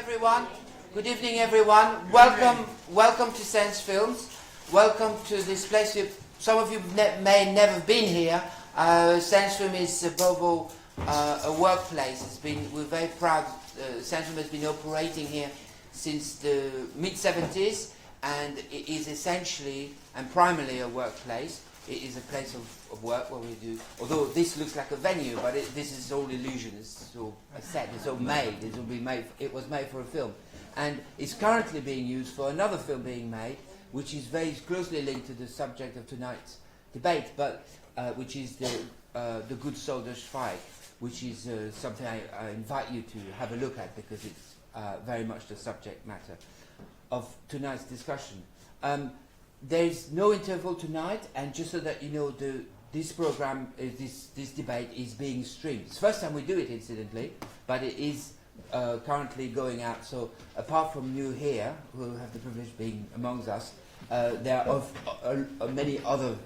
everyone. Good evening, everyone. Welcome to Sense Films. Welcome to this place. Some of you may never have been here. Sense Film is above all a workplace. We're very proud. Sense Film has been operating here since the mid-70s, and it is essentially and primarily a workplace. It is a place of work where we do, although this looks like a venue, but this is all illusion. It's all a set. It's all made. It was made for a film, and it's currently being used for another film being made, which is very closely linked to the subject of tonight's debate, but which is the Good Soldier Strike, which is something I invite you to have a look at because it's very much the subject matter of tonight's discussion. There's no interval tonight, and just so that you know, this program, this debate is being streamed. It's the first time we do it, incidentally, but it is currently going out. So apart from you here, who have the privilege of being amongst us, there are many others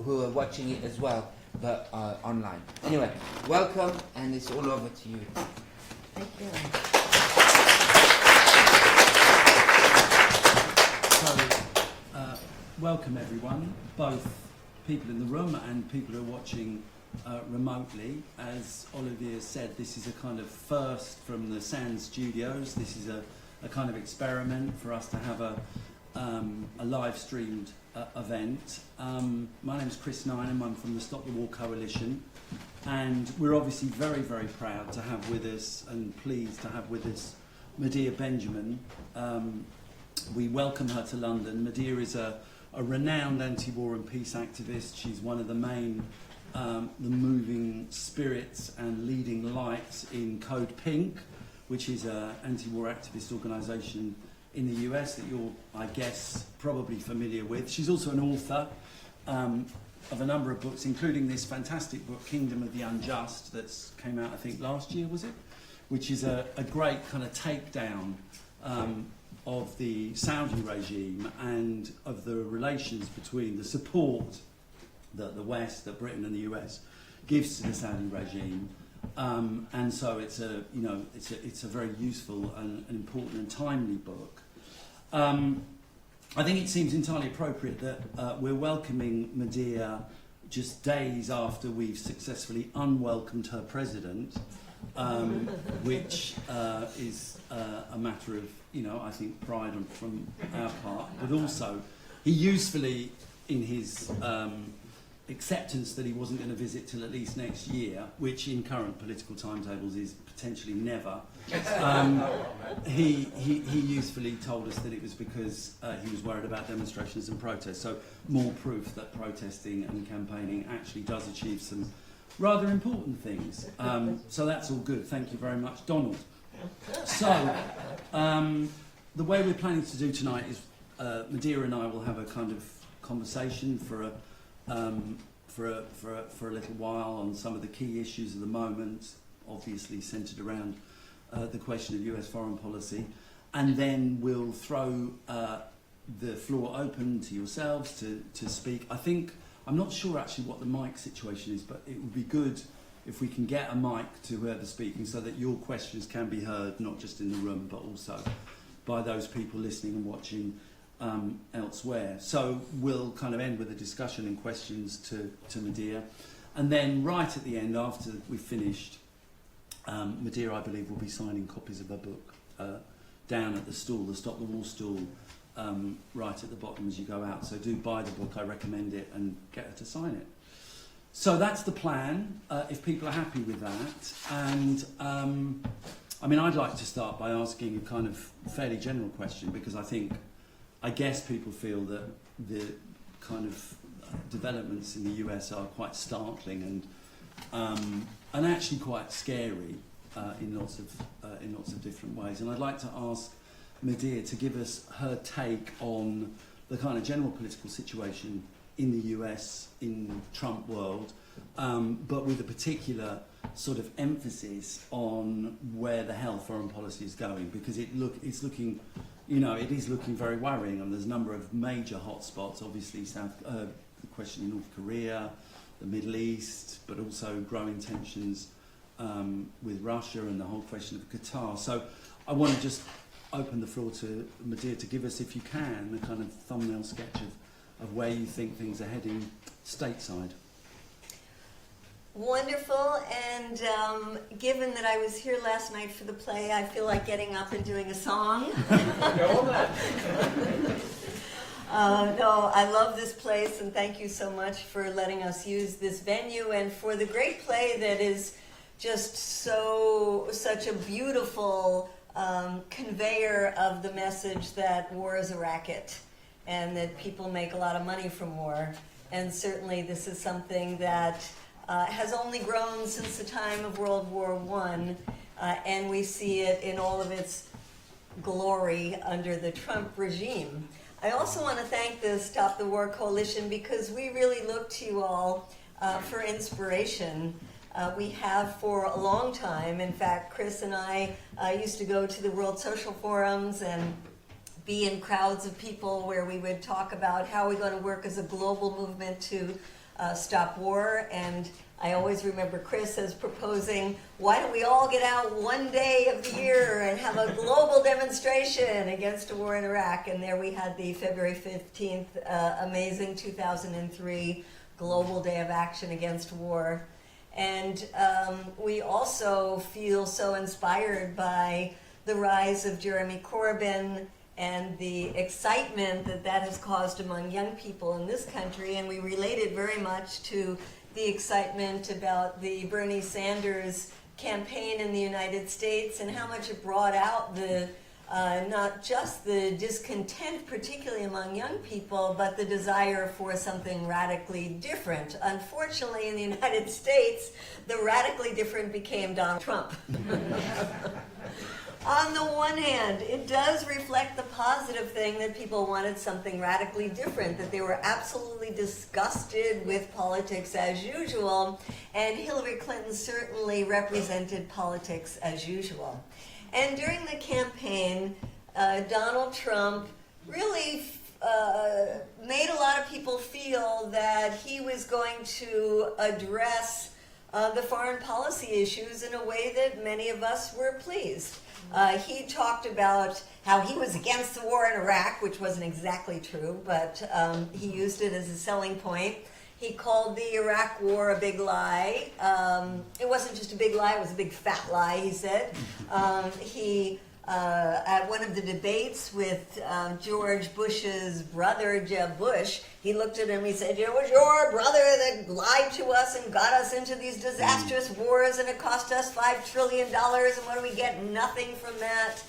who are watching it as well, but online. Anyway, welcome, and it's all over to you. Thank you. Welcome everyone, both people in the room and people who are watching remotely. As Olivier said, this is a kind of first from the Sand Studios. This is a kind of experiment for us to have a live streamed event. My name is Chris Nynham. I'm from the Stop the War Coalition, and we're obviously very, very proud to have with us and pleased to have with us Medea Benjamin. We welcome her to London. Medea is a renowned anti-war and peace activist. She's one of the main, the moving spirits and leading lights in Code Pink, which is an anti-war activist organisation in the US that you're, I guess, probably familiar with. She's also an author of a number of books, including this fantastic book, Kingdom of the Unjust, that's came out, I think, last year, was it? Which is a great kind of takedown of the Saudi regime and of the relations between the support that the West, that Britain and the US gives to the Saudi regime, and so it's a very useful and important and timely book. I think it seems entirely appropriate that we're welcoming Medea just days after we've successfully unwelcomed her president, which is a matter of, I think, pride from our part, but also he usefully, in his acceptance that he wasn't going to visit till at least next year, which in current political timetables is potentially never, he usefully told us that it was because he was worried about demonstrations and protests. So more proof that protesting and campaigning actually does achieve some rather important things. So that's all good. Thank you very much, Donald. So the way we're planning to do tonight is Medea and I will have a kind of conversation for a little while on some of the key issues of the moment, obviously centred around the question of US foreign policy, and then we'll throw the floor open to yourselves to speak. I'm not sure actually what the mic situation is, but it would be good if we can get a mic to whoever's speaking so that your questions can be heard, not just in the room, but also by those people listening and watching elsewhere. So we'll kind of end with a discussion and questions to Medea. And then right at the end, after we've finished, Medea, I believe, will be signing copies of her book down at the stall, the Stop the War stall, right at the bottom as you go out. So do buy the book, I recommend it, and get her to sign it. So that's the plan, if people are happy with that. And I'd like to start by asking a kind of fairly general question, because I guess people feel that the kind of developments in the US are quite startling and actually quite scary in lots of different ways. And I'd like to ask Medea to give us her take on the kind of general political situation in the US, in Trump world, but with a particular sort of emphasis on where the hell foreign policy is going, because it is looking very worrying, and there's a number of major hotspots, obviously the question in North Korea, the Middle East, but also growing tensions with Russia and the whole question of Qatar. So I want to just open the floor to Medea to give us, if you can, a kind of thumbnail sketch of where you think things are heading stateside. Wonderful, and given that I was here last night for the play, I feel like getting up and doing a song. No, I love this place, and thank you so much for letting us use this venue and for the great play that is just such a beautiful conveyor of the message that war is a racket and that people make a lot of money from war. And certainly this is something that has only grown since the time of World War I, and we see it in all of its glory under the Trump regime. I also want to thank the Stop the War Coalition because we really look to you all for inspiration. We have for a long time. In fact, Chris and I used to go to the World Social Forums and be in crowds of people where we would talk about how we're going to work as a global movement to stop war. And I always remember Chris as proposing, why don't we all get out one day of the year and have a global demonstration against a war in Iraq? And there we had the February 15th amazing 2003 Global Day of Action Against War. And we also feel so inspired by the rise of Jeremy Corbyn and the excitement that that has caused among young people in this country. And we relate it very much to the excitement about the Bernie Sanders campaign in the United States and how much it brought out the not just the discontent, particularly among young people, but the desire for something radically different. Unfortunately, in the United States, the radically different became Donald Trump. On the one hand, it does reflect the positive thing that people wanted something radically different, that they were absolutely disgusted with politics as usual, and Hillary Clinton certainly represented politics as usual. And during the campaign, Donald Trump really made a lot of people feel that he was going to address the foreign policy issues in a way that many of us were pleased. He talked about how he was against the war in Iraq, which wasn't exactly true, but he used it as a selling point. He called the Iraq war a big lie. It wasn't just a big lie, it was a big fat lie, he said. At one of the debates with George Bush's brother, Jeb Bush, he looked at him, he said, it was your brother that lied to us and got us into these disastrous wars, and it cost us $5 trillion, and what do we get? Nothing from that.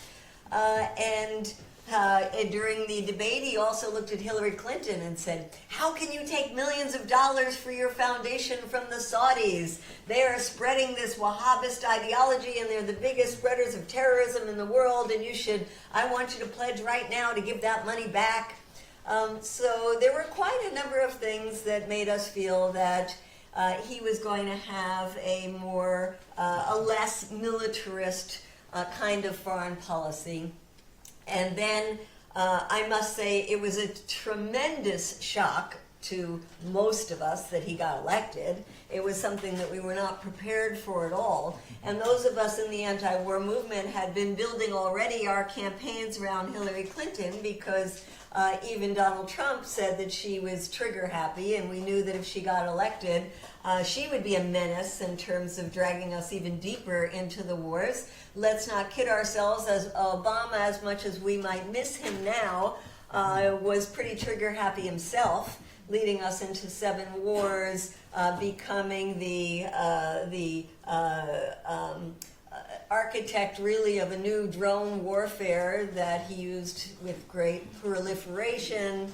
During the debate, he also looked at Hillary Clinton and said, how can you take millions of dollars for your foundation from the Saudis? They are spreading this Wahhabist ideology, and they're the biggest spreaders of terrorism in the world, and I want you to pledge right now to give that money back. So there were quite a number of things that made us feel that he was going to have a less militarist kind of foreign policy. And then I must say it was a tremendous shock to most of us that he got elected. It was something that we were not prepared for at all. And those of us in the anti-war movement had been building already our campaigns around Hillary Clinton because even Donald Trump said that she was trigger happy, and we knew that if she got elected, she would be a menace in terms of dragging us even deeper into the wars. Let's not kid ourselves, as Obama, as much as we might miss him now, was pretty trigger happy himself, leading us into 7 wars, becoming the architect really of a new drone warfare that he used with great proliferation.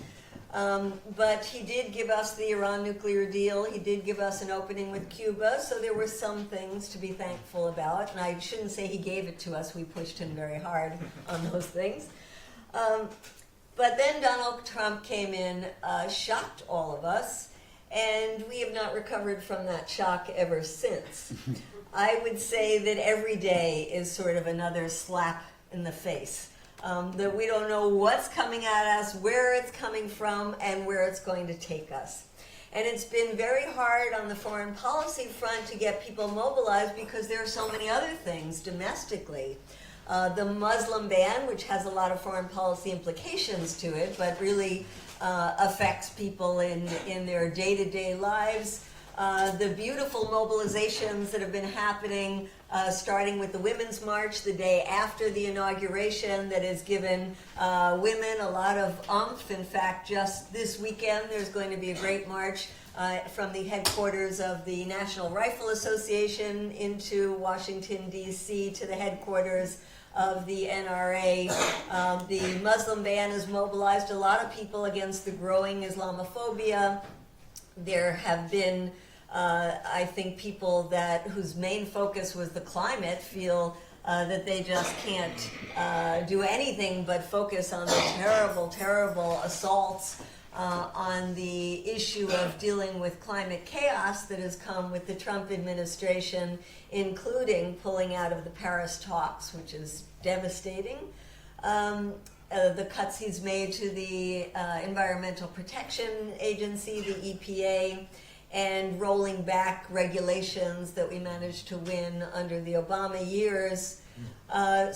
But he did give us the Iran nuclear deal. He did give us an opening with Cuba, so there were some things to be thankful about. And I shouldn't say he gave it to us. We pushed him very hard on those things. But then Donald Trump came in, shocked all of us, and we have not recovered from that shock ever since. I would say that every day is sort of another slap in the face. That we don't know what's coming at us, where it's coming from, and where it's going to take us. And it's been very hard on the foreign policy front to get people mobilized because there are so many other things domestically. The Muslim ban, which has a lot of foreign policy implications to it, but really affects people in their day-to-day lives. The beautiful mobilizations that have been happening, starting with the Women's March the day after the inauguration, that has given women a lot of oomph. In fact, just this weekend there's going to be a great march from the headquarters of the National Rifle Association into Washington, D.C. to the headquarters of the NRA. The Muslim ban has mobilized a lot of people against the growing Islamophobia. There have been, I think, people whose main focus was the climate feel that they just can't do anything but focus on the terrible, terrible assaults on the issue of dealing with climate chaos that has come with the Trump administration, including pulling out of the Paris talks, which is devastating. The cuts he's made to the Environmental Protection Agency, the EPA, and rolling back regulations that we managed to win under the Obama years. And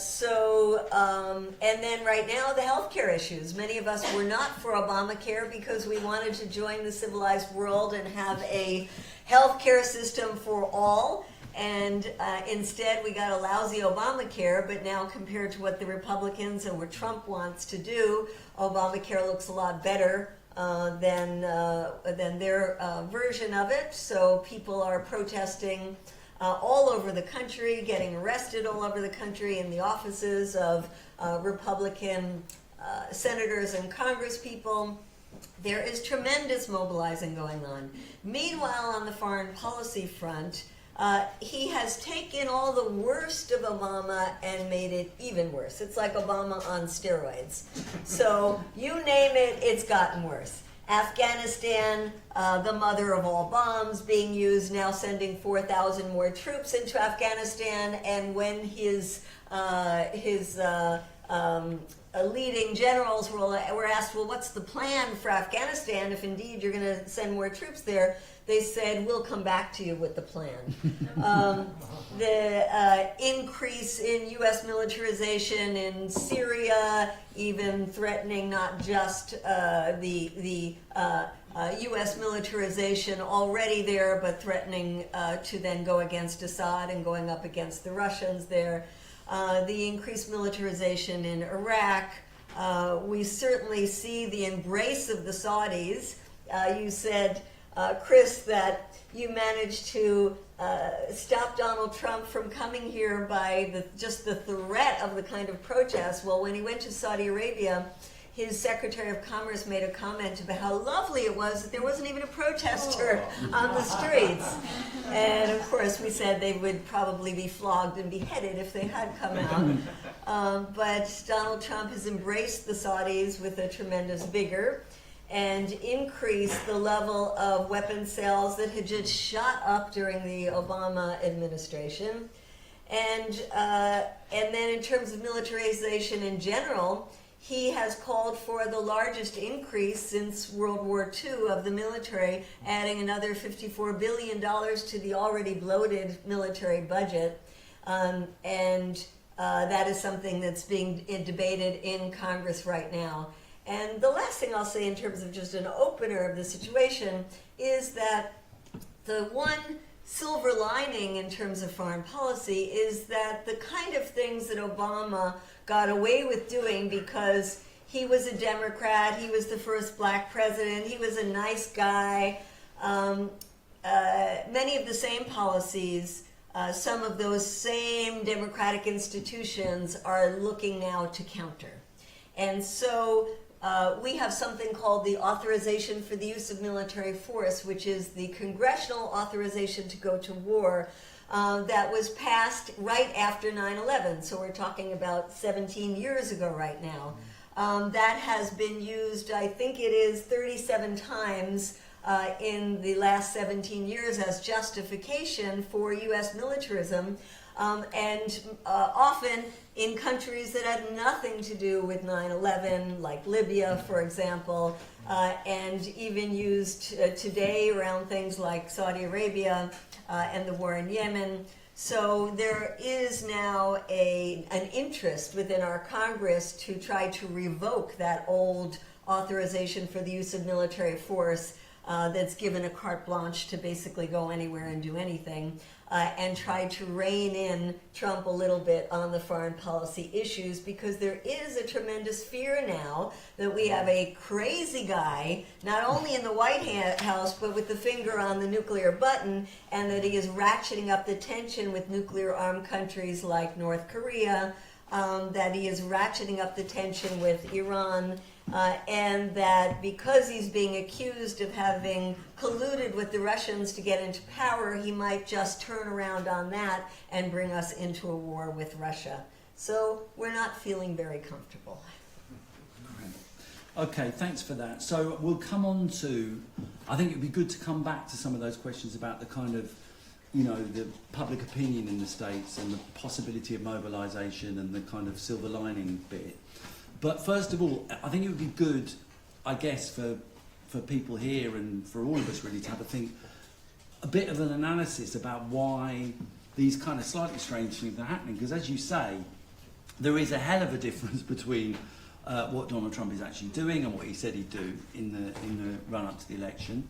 then right now, the healthcare issues. Many of us were not for Obamacare because we wanted to join the civilized world and have a healthcare system for all. And instead, we got a lousy Obamacare, but now compared to what the Republicans and what Trump wants to do, Obamacare looks a lot better than their version of it. So people are protesting all over the country, getting arrested all over the country in the offices of Republican senators and congresspeople. There is tremendous mobilizing going on. Meanwhile, on the foreign policy front, he has taken all the worst of Obama and made it even worse. It's like Obama on steroids. So you name it, it's gotten worse. Afghanistan, the mother of all bombs, being used, now sending 4,000 more troops into Afghanistan. And when his leading generals were asked, well, what's the plan for Afghanistan if indeed you're going to send more troops there? They said, we'll come back to you with the plan. The increase in U.S. militarization in Syria, even threatening not just the U.S. militarization already there, but threatening to then go against Assad and going up against the Russians there. The increased militarization in Iraq. We certainly see the embrace of the Saudis. You said, Chris, that you managed to stop Donald Trump from coming here by just the threat of the kind of protest. Well, when he went to Saudi Arabia, his Secretary of Commerce made a comment about how lovely it was that there wasn't even a protester on the streets. And of course, we said they would probably be flogged and beheaded if they had come out. But Donald Trump has embraced the Saudis with a tremendous vigor and increased the level of weapons sales that had just shot up during the Obama administration. And then in terms of militarization in general, he has called for the largest increase since World War II of the military, adding another $54 billion to the already bloated military budget. And that is something that's being debated in Congress right now. And the last thing I'll say in terms of just an opener of the situation is that the one silver lining in terms of foreign policy is that the kind of things that Obama got away with doing because he was a Democrat, he was the first black president, he was a nice guy, many of the same policies, some of those same democratic institutions are looking now to counter. And so we have something called the Authorization for the Use of Military Force, which is the Congressional Authorization to Go to War, that was passed right after 9/11. So we're talking about 17 years ago right now. That has been used, I think it is 37 times in the last 17 years as justification for U.S. militarism. and often in countries that had nothing to do with 9/11, like Libya, for example, and even used today around things like Saudi Arabia and the war in Yemen. So there is now an interest within our Congress to try to revoke that old authorization for the use of military force that's given a carte blanche to basically go anywhere and do anything, and try to rein in Trump a little bit on the foreign policy issues, because there is a tremendous fear now that we have a crazy guy, not only in the White House, but with the finger on the nuclear button, and that he is ratcheting up the tension with nuclear-armed countries like North Korea, that he is ratcheting up the tension with Iran, and that because he's being accused of having colluded with the Russians to get into power, he might just turn around on that and bring us into a war with Russia. So we're not feeling very comfortable. Okay, thanks for that. So we'll come on to, I think it would be good to come back to some of those questions about the kind of, you know, the public opinion in the States and the possibility of mobilisation and the kind of silver lining bit. But first of all, I think it would be good, I guess, for people here and for all of us really to have a bit of an analysis about why these kind of slightly strange things are happening. Because as you say, there is a hell of a difference between what Donald Trump is actually doing and what he said he'd do in the run-up to the election.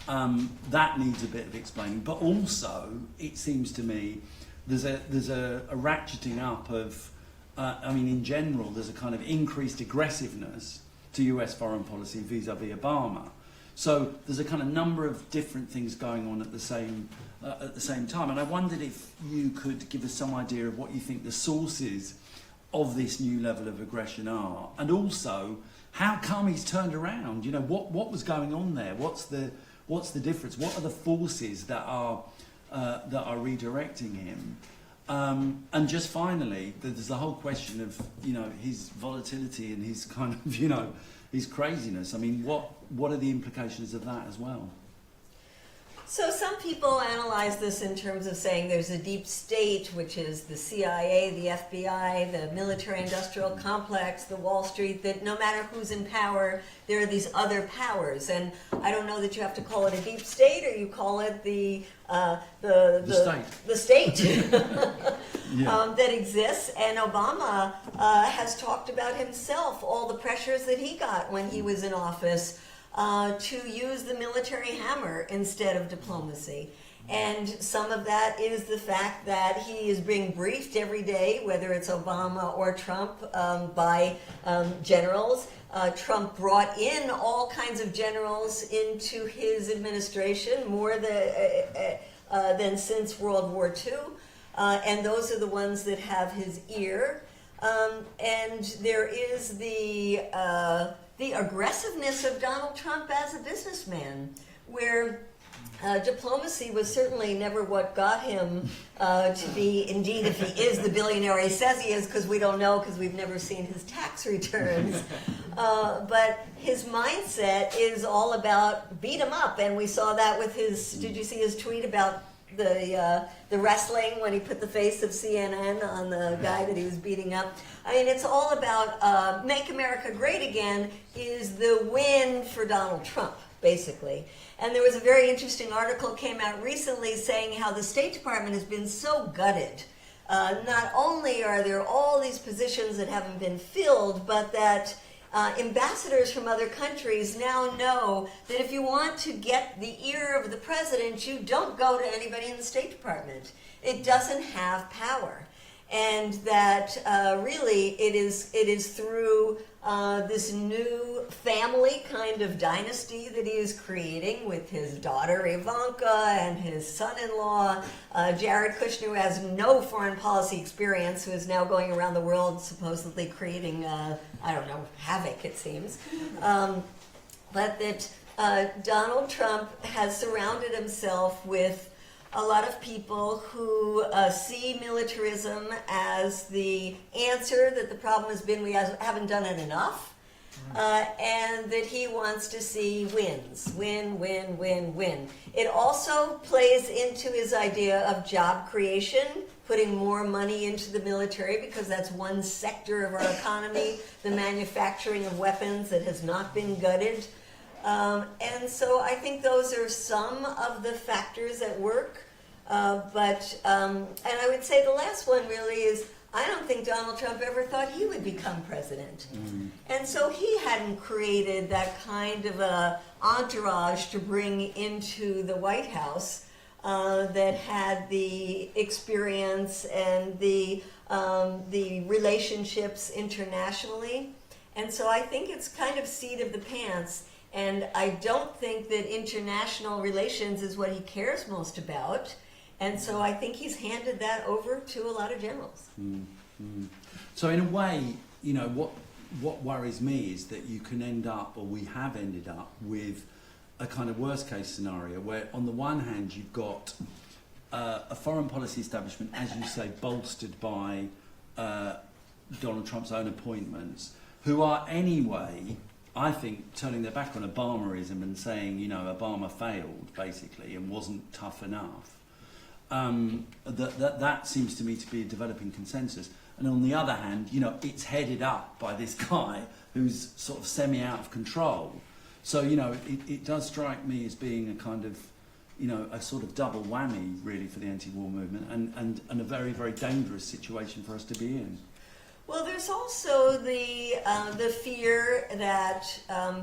That needs a bit of explaining. But also, it seems to me, there's a ratcheting up of, I mean, in general, there's a kind of increased aggressiveness to US foreign policy vis-a-vis Obama. So there's a kind of number of different things going on at the same time. And I wondered if you could give us some idea of what you think the sources of this new level of aggression are, and also how come he's turned around. You know, what was going on there? What's the difference? What are the forces that are redirecting him? And just finally, there's the whole question of, you know, his volatility and his kind of, you know, his craziness. I mean, what are the implications of that as well? So some people analyze this in terms of saying there's a deep state, which is the CIA, the FBI, the military-industrial complex, the Wall Street, that no matter who's in power, there are these other powers. And I don't know that you have to call it a deep state, or you call it the state Yeah. that exists. And Obama has talked about himself, all the pressures that he got when he was in office, to use the military hammer instead of diplomacy. And some of that is the fact that he is being briefed every day, whether it's Obama or Trump, by generals. Trump brought in all kinds of generals into his administration, more than since World War II. And those are the ones that have his ear. And there is the aggressiveness of Donald Trump as a businessman, where diplomacy was certainly never what got him to be, indeed, if he is the billionaire he says he is, because we don't know, because we've never seen his tax returns. But his mindset is all about beat him up, and we saw that with his, did you see his tweet about the wrestling when he put the face of CNN on the guy that he was beating up? I mean, it's all about Make America Great Again is the win for Donald Trump, basically. And there was a very interesting article came out recently saying how the State Department has been so gutted. Not only are there all these positions that haven't been filled, but that ambassadors from other countries now know that if you want to get the ear of the president, you don't go to anybody in the State Department. It doesn't have power. And that really it is through this new family kind of dynasty that he is creating with his daughter Ivanka and his son-in-law Jared Kushner, who has no foreign policy experience, who is now going around the world supposedly creating, havoc, it seems. But that Donald Trump has surrounded himself with a lot of people who see militarism as the answer, that the problem has been we haven't done it enough, and that he wants to see wins. Win, win, win, win. It also plays into his idea of job creation, putting more money into the military, because that's one sector of our economy, the manufacturing of weapons, that has not been gutted. And so I think those are some of the factors at work. And I would say the last one really is, I don't think Donald Trump ever thought he would become president. And so he hadn't created that kind of a entourage to bring into the White House that had the experience and the relationships internationally. And so I think it's kind of seat of the pants. And I don't think that international relations is what he cares most about. And so I think he's handed that over to a lot of generals. So in a way, you know, what worries me is that you can end up, or we have ended up, with a kind of worst case scenario where on the one hand you've got a foreign policy establishment, as you say, bolstered by Donald Trump's own appointments, who are anyway, I think, turning their back on Obamaism and saying, you know, Obama failed, basically, and wasn't tough enough. That seems to me to be a developing consensus. And on the other hand, you know, it's headed up by this guy who's sort of semi-out of control. So, you know, it does strike me as being a kind of, you know, a sort of double whammy, really, for the anti-war movement, and a very, very dangerous situation for us to be in. Well, there's also the fear that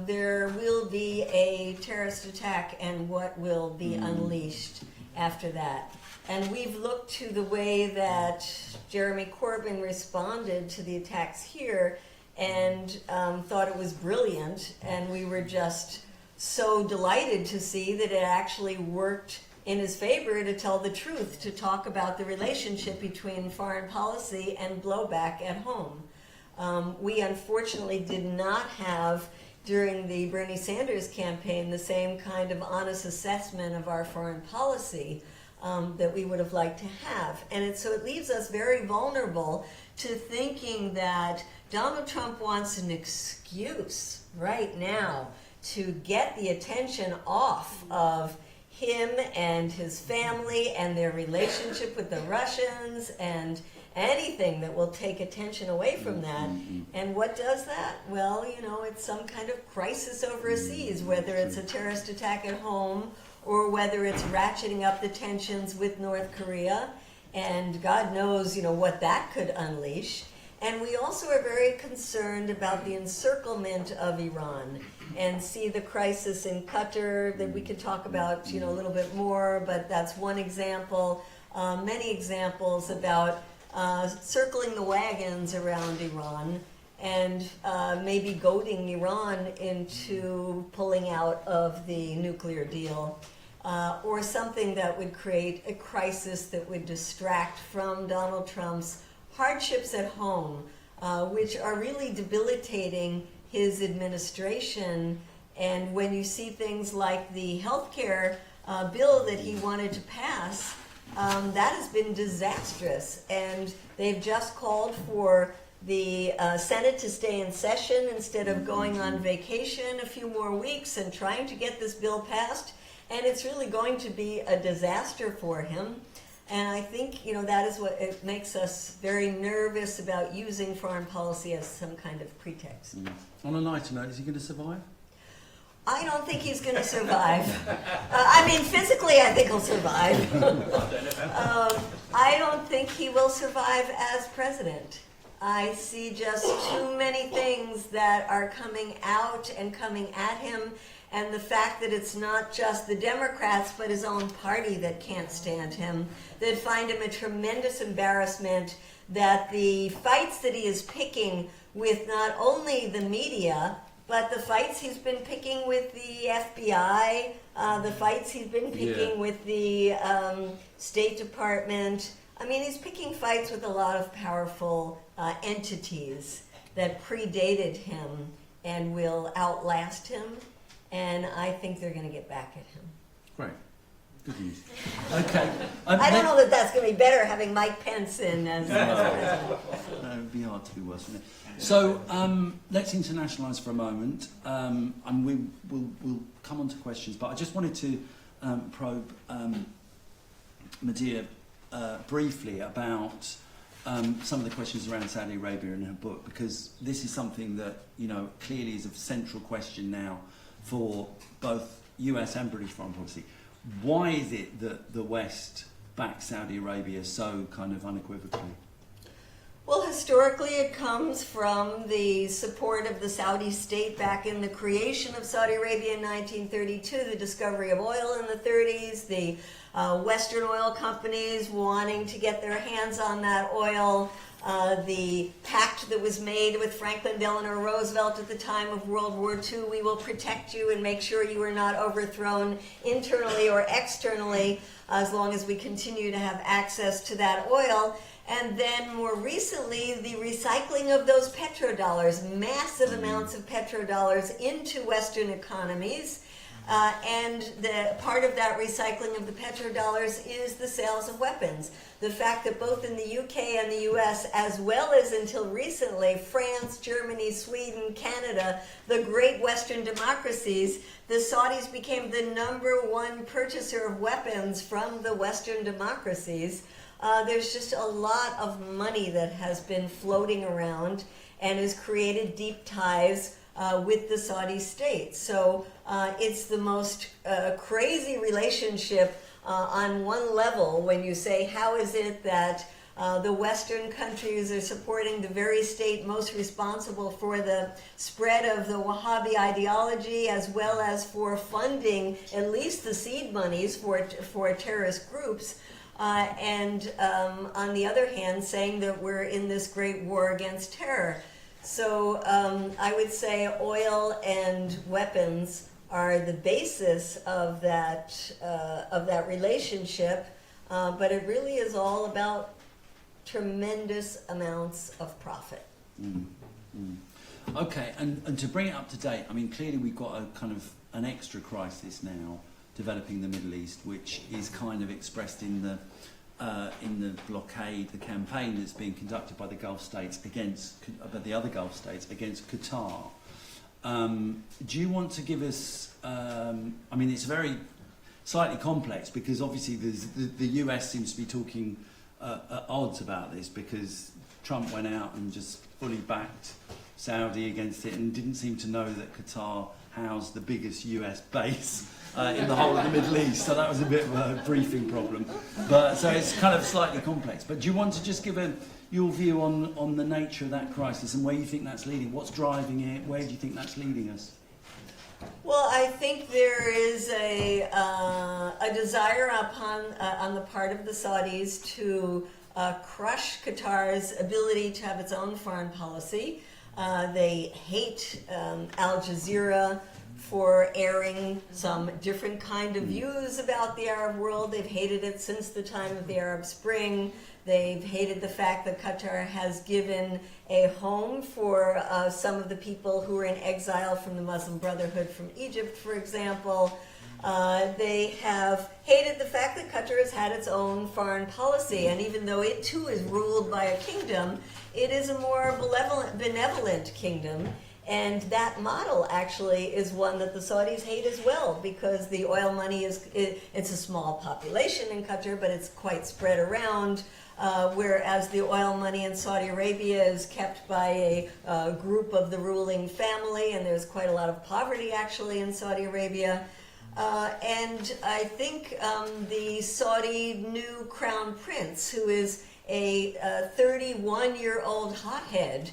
there will be a terrorist attack and what will be unleashed after that. And we've looked to the way that Jeremy Corbyn responded to the attacks here and thought it was brilliant. And we were just so delighted to see that it actually worked in his favor to tell the truth, to talk about the relationship between foreign policy and blowback at home. We unfortunately did not have, during the Bernie Sanders campaign, the same kind of honest assessment of our foreign policy that we would have liked to have. And so it leaves us very vulnerable to thinking that Donald Trump wants an excuse right now to get the attention off of him and his family and their relationship with the Russians and anything that will take attention away from that. And what does that? Well, you know, it's some kind of crisis overseas, whether it's a terrorist attack at home or whether it's ratcheting up the tensions with North Korea. And God knows, you know, what that could unleash. And we also are very concerned about the encirclement of Iran and see the crisis in Qatar that we could talk about, you know, a little bit more, but that's one example. Many examples about circling the wagons around Iran and maybe goading Iran into pulling out of the nuclear deal, or something that would create a crisis that would distract from Donald Trump's hardships at home, which are really debilitating his administration. And when you see things like the healthcare bill that he wanted to pass, that has been disastrous. And they've just called for the Senate to stay in session instead of going on vacation a few more weeks and trying to get this bill passed. And it's really going to be a disaster for him. And I think, you know, that is what it makes us very nervous about using foreign policy as some kind of pretext. On a lighter note, is he going to survive? I don't think he's going to survive. I mean, physically, I think he'll survive. I don't think he will survive as president. I see just too many things that are coming out and coming at him, and the fact that it's not just the Democrats, but his own party that can't stand him, that find him a tremendous embarrassment, that the fights that he is picking with not only the media, but the fights he's been picking with the FBI, the fights he's been picking with the State Department. I mean, he's picking fights with a lot of powerful entities that predated him and will outlast him. And I think they're going to get back at him. Great. Good news. Okay. I don't know that that's going to be better having Mike Pence in as president. No, it would be hard to do worse, wouldn't it? So let's internationalise for a moment, and we'll come on to questions. But I just wanted to probe Medea briefly about some of the questions around Saudi Arabia in her book, because this is something that clearly is a central question now for both US and British foreign policy. Why is it that the West backs Saudi Arabia so kind of unequivocally? Well, historically it comes from the support of the Saudi state back in the creation of Saudi Arabia in 1932, the discovery of oil in the 30s, the Western oil companies wanting to get their hands on that oil, the pact that was made with Franklin Delano Roosevelt at the time of World War II, we will protect you and make sure you are not overthrown internally or externally as long as we continue to have access to that oil. And then more recently, the recycling of those petrodollars, massive amounts of petrodollars into Western economies. And the part of that recycling of the petrodollars is the sales of weapons. The fact that both in the UK and the US, as well as until recently, France, Germany, Sweden, Canada, the great Western democracies, the Saudis became the #1 purchaser of weapons from the Western democracies. There's just a lot of money that has been floating around and has created deep ties with the Saudi state. So it's the most crazy relationship on one level when you say, how is it that the Western countries are supporting the very state most responsible for the spread of the Wahhabi ideology, as well as for funding at least the seed monies for terrorist groups, and on the other hand saying that we're in this great war against terror. So I would say oil and weapons are the basis of that relationship, but it really is all about tremendous amounts of profit. Okay, and to bring it up to date, I mean, clearly we've got a kind of an extra crisis now developing in the Middle East, which is kind of expressed in the blockade, the campaign that's being conducted by the Gulf states by the other Gulf states against Qatar. Do you want to give us? I mean, it's very slightly complex because obviously the US seems to be talking at odds about this because Trump went out and just fully backed Saudi against it and didn't seem to know that Qatar housed the biggest US base in the whole of the Middle East, so that was a bit of a briefing problem. But so it's kind of slightly complex. But do you want to just give your view on the nature of that crisis and where you think that's leading? What's driving it? Where do you think that's leading us? Well, I think there is a desire on the part of the Saudis to crush Qatar's ability to have its own foreign policy. They hate Al Jazeera for airing some different kind of views about the Arab world. They've hated it since the time of the Arab Spring. They've hated the fact that Qatar has given a home for some of the people who are in exile from the Muslim Brotherhood from Egypt, for example. They have hated the fact that Qatar has had its own foreign policy, and even though it too is ruled by a kingdom, it is a more benevolent kingdom. And that model actually is one that the Saudis hate as well, because the oil money it's a small population in Qatar, but it's quite spread around, whereas the oil money in Saudi Arabia is kept by a group of the ruling family, and there's quite a lot of poverty actually in Saudi Arabia. And I think the Saudi new crown prince, who is a 31-year-old hothead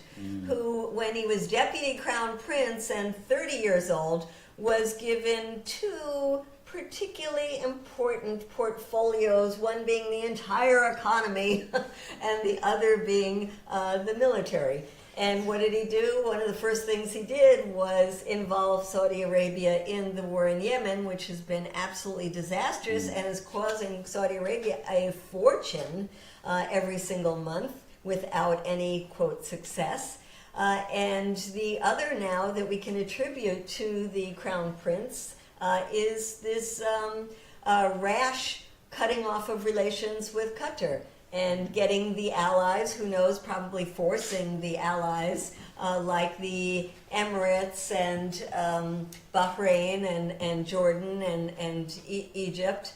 who, when he was deputy crown prince and 30 years old, was given two particularly important portfolios, one being the entire economy and the other being the military. And what did he do? One of the first things he did was involve Saudi Arabia in the war in Yemen, which has been absolutely disastrous and is causing Saudi Arabia a fortune every single month without any, quote, success. And the other now that we can attribute to the Crown Prince is this rash cutting off of relations with Qatar and getting the allies, who knows, probably forcing the allies like the Emirates and Bahrain and Jordan and Egypt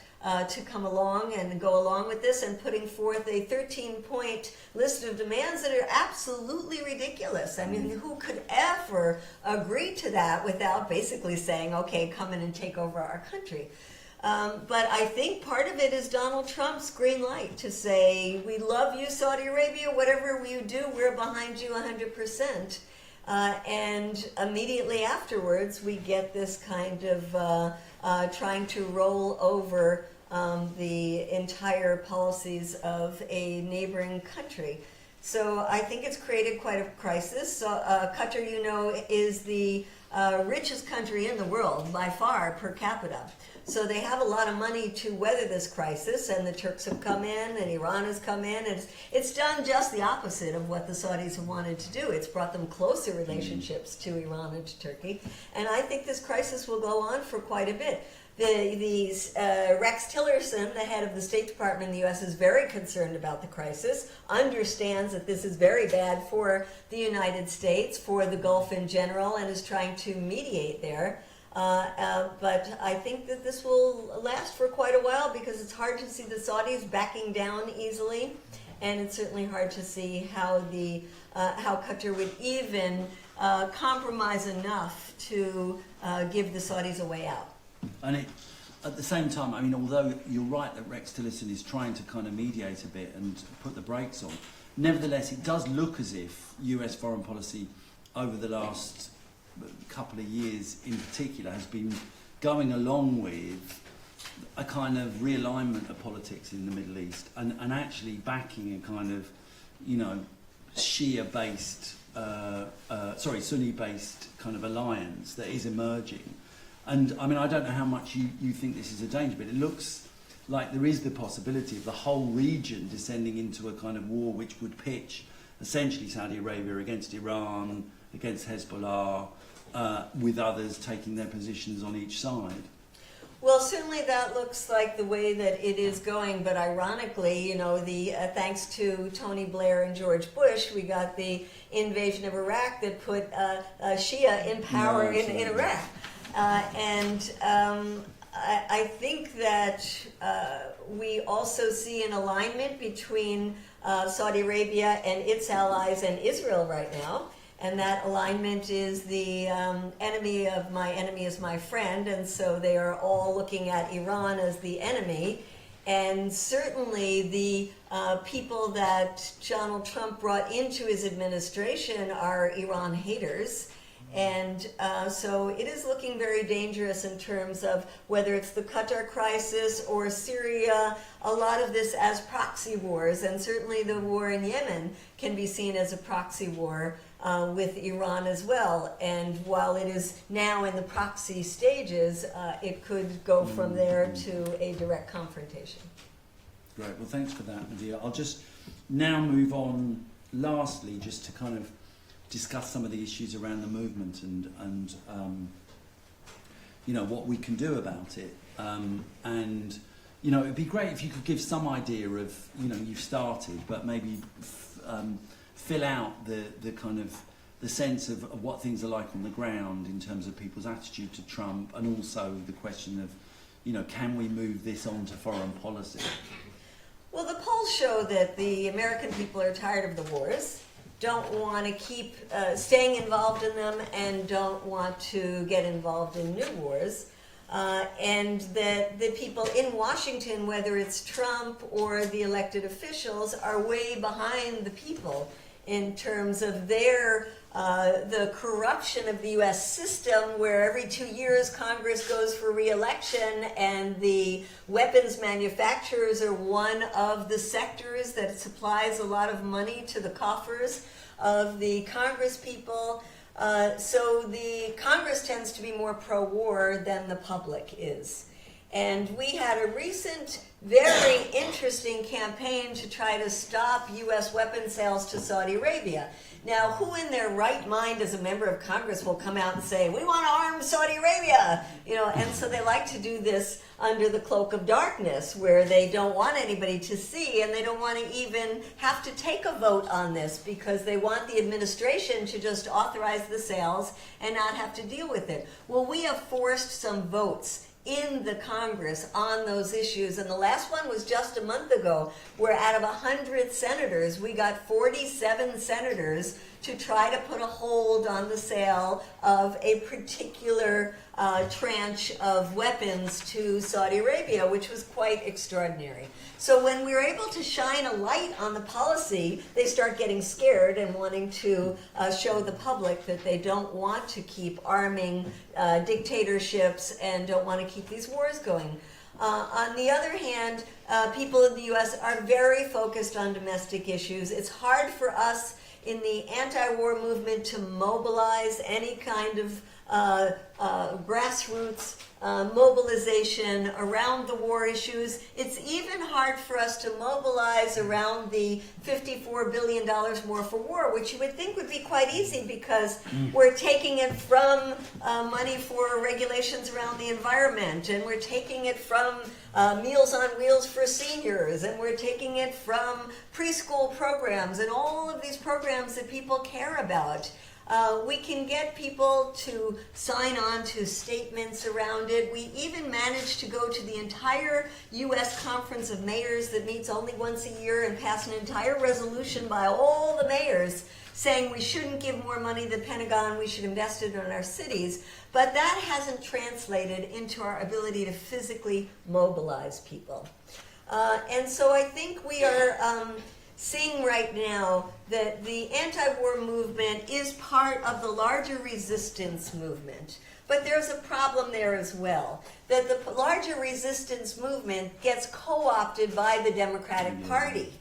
to come along and go along with this, and putting forth a 13-point list of demands that are absolutely ridiculous. I mean, who could ever agree to that without basically saying, okay, come in and take over our country? But I think part of it is Donald Trump's green light to say, we love you, Saudi Arabia, whatever you do, we're behind you 100%. And immediately afterwards, we get this kind of trying to roll over the entire policies of a neighboring country. So I think it's created quite a crisis. So, Qatar, you know, is the richest country in the world by far per capita. So they have a lot of money to weather this crisis, and the Turks have come in, and Iran has come in, and it's done just the opposite of what the Saudis have wanted to do. It's brought them closer relationships to Iran and to Turkey, and I think this crisis will go on for quite a bit. Rex Tillerson, the head of the State Department in the U.S., is very concerned about the crisis, understands that this is very bad for the United States, for the Gulf in general, and is trying to mediate there. But I think that this will last for quite a while, because it's hard to see the Saudis backing down easily, and it's certainly hard to see how how Qatar would even compromise enough to give the Saudis a way out. And at the same time, I mean, although you're right that Rex Tillerson is trying to kind of mediate a bit and put the brakes on, nevertheless, it does look as if US foreign policy over the last couple of years in particular has been going along with a kind of realignment of politics in the Middle East, and actually backing a kind of, you know, Shia-based, Sunni-based kind of alliance that is emerging. And I mean, I don't know how much you think this is a danger, but it looks like there is the possibility of the whole region descending into a kind of war which would pitch essentially Saudi Arabia against Iran, against Hezbollah, with others taking their positions on each side. Well, certainly that looks like the way that it is going, but ironically, you know, thanks to Tony Blair and George Bush, we got the invasion of Iraq that put Shia in power in Iraq. I think that we also see an alignment between Saudi Arabia and its allies and Israel right now. And that alignment is the enemy of my enemy is my friend, and so they are all looking at Iran as the enemy. And certainly the people that Donald Trump brought into his administration are Iran haters. And so it is looking very dangerous in terms of whether it's the Qatar crisis or Syria, a lot of this as proxy wars, and certainly the war in Yemen can be seen as a proxy war with Iran as well. And while it is now in the proxy stages, it could go from there to a direct confrontation. Great, well thanks for that, Medea. I'll just now move on, lastly, just to kind of discuss some of the issues around the movement and you know, what we can do about it. And you know, it'd be great if you could give some idea of, you know, you've started, but maybe fill out the kind of the sense of what things are like on the ground in terms of people's attitude to Trump, and also the question of, you know, can we move this on to foreign policy? Well, the polls show that the American people are tired of the wars, don't want to keep staying involved in them, and don't want to get involved in new wars. And that the people in Washington, whether it's Trump or the elected officials, are way behind the people in terms of their the corruption of the U.S. system, where every 2 years Congress goes for re-election, and the weapons manufacturers are one of the sectors that supplies a lot of money to the coffers of the Congress people. So the Congress tends to be more pro-war than the public is. And we had a recent, very interesting campaign to try to stop U.S. weapon sales to Saudi Arabia. Now, who in their right mind as a member of Congress will come out and say, we want to arm Saudi Arabia? And so they like to do this under the cloak of darkness, where they don't want anybody to see, and they don't want to even have to take a vote on this, because they want the administration to just authorize the sales and not have to deal with it. Well, we have forced some votes in the Congress on those issues, and the last one was just a month ago, where out of 100 senators, we got 47 senators to try to put a hold on the sale of a particular tranche of weapons to Saudi Arabia, which was quite extraordinary. So when we were able to shine a light on the policy, they start getting scared and wanting to show the public that they don't want to keep arming dictatorships and don't want to keep these wars going. On the other hand, people in the U.S. are very focused on domestic issues. It's hard for us in the anti-war movement to mobilize any kind of grassroots mobilization around the war issues. It's even hard for us to mobilize around the $54 billion more for war, which you would think would be quite easy, because we're taking it from money for regulations around the environment, and we're taking it from Meals on Wheels for seniors, and we're taking it from preschool programs and all of these programs that people care about. We can get people to sign on to statements around it. We even managed to go to the entire U.S. Conference of Mayors that meets only once a year and pass an entire resolution by all the mayors saying we shouldn't give more money to the Pentagon, we should invest it in our cities. But that hasn't translated into our ability to physically mobilize people. And so I think we are seeing right now that the anti-war movement is part of the larger resistance movement. But there's a problem there as well, that the larger resistance movement gets co-opted by the Democratic Party.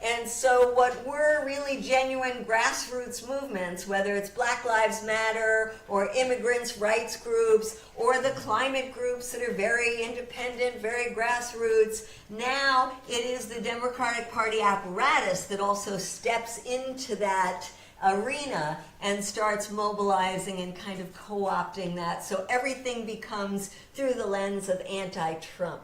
And so what were really genuine grassroots movements, whether it's Black Lives Matter or immigrants' rights groups or the climate groups that are very independent, very grassroots, now it is the Democratic Party apparatus that also steps into that arena and starts mobilizing and kind of co-opting that. So everything becomes through the lens of anti-Trump.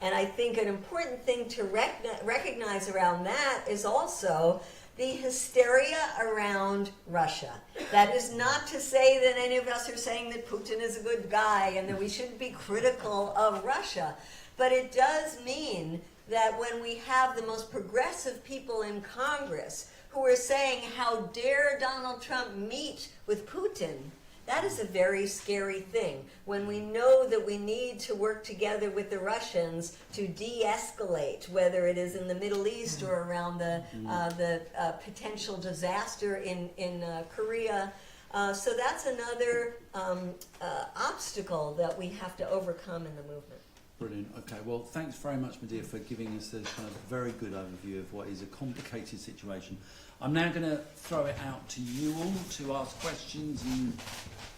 And I think an important thing to recognize around that is also the hysteria around Russia. That is not to say that any of us are saying that Putin is a good guy and that we shouldn't be critical of Russia. But it does mean that when we have the most progressive people in Congress who are saying, how dare Donald Trump meet with Putin, that is a very scary thing. When we know that we need to work together with the Russians to de-escalate, whether it is in the Middle East or around the potential disaster in Korea. So that's another obstacle that we have to overcome in the movement. Brilliant. Okay, well, thanks very much, Medea, for giving us this kind of very good overview of what is a complicated situation. I'm now going to throw it out to you all to ask questions and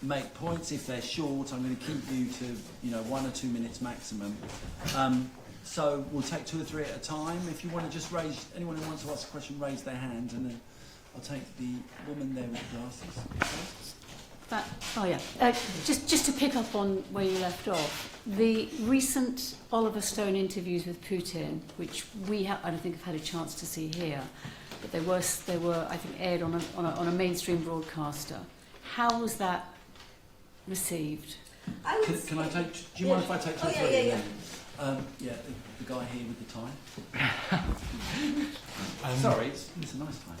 make points. If they're short, I'm going to keep you to 1 or 2 minutes maximum. So we'll take 2 or 3 at a time. If you want to just raise, anyone who wants to ask a question, raise their hand, and then I'll take the woman there with the glasses. Just to pick up on where you left off, the recent Oliver Stone interviews with Putin, which I don't think have had a chance to see here, but they were I think aired on a mainstream broadcaster. How was that received? Can I take? Do you mind if I take 2 or 3? The guy here with the tie. Sorry, it's a nice tie.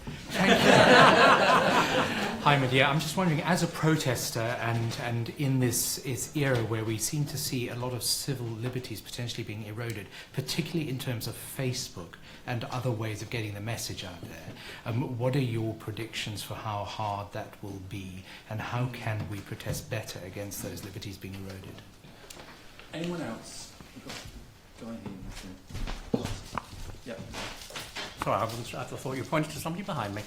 Hi, Medea. I'm just wondering, as a protester and in this era where we seem to see a lot of civil liberties potentially being eroded, particularly in terms of Facebook and other ways of getting the message out there, what are your predictions for how hard that will be, and how can we protest better against those liberties being eroded? Anyone else? Go ahead. Yep. Sorry, I thought you pointed to somebody behind me.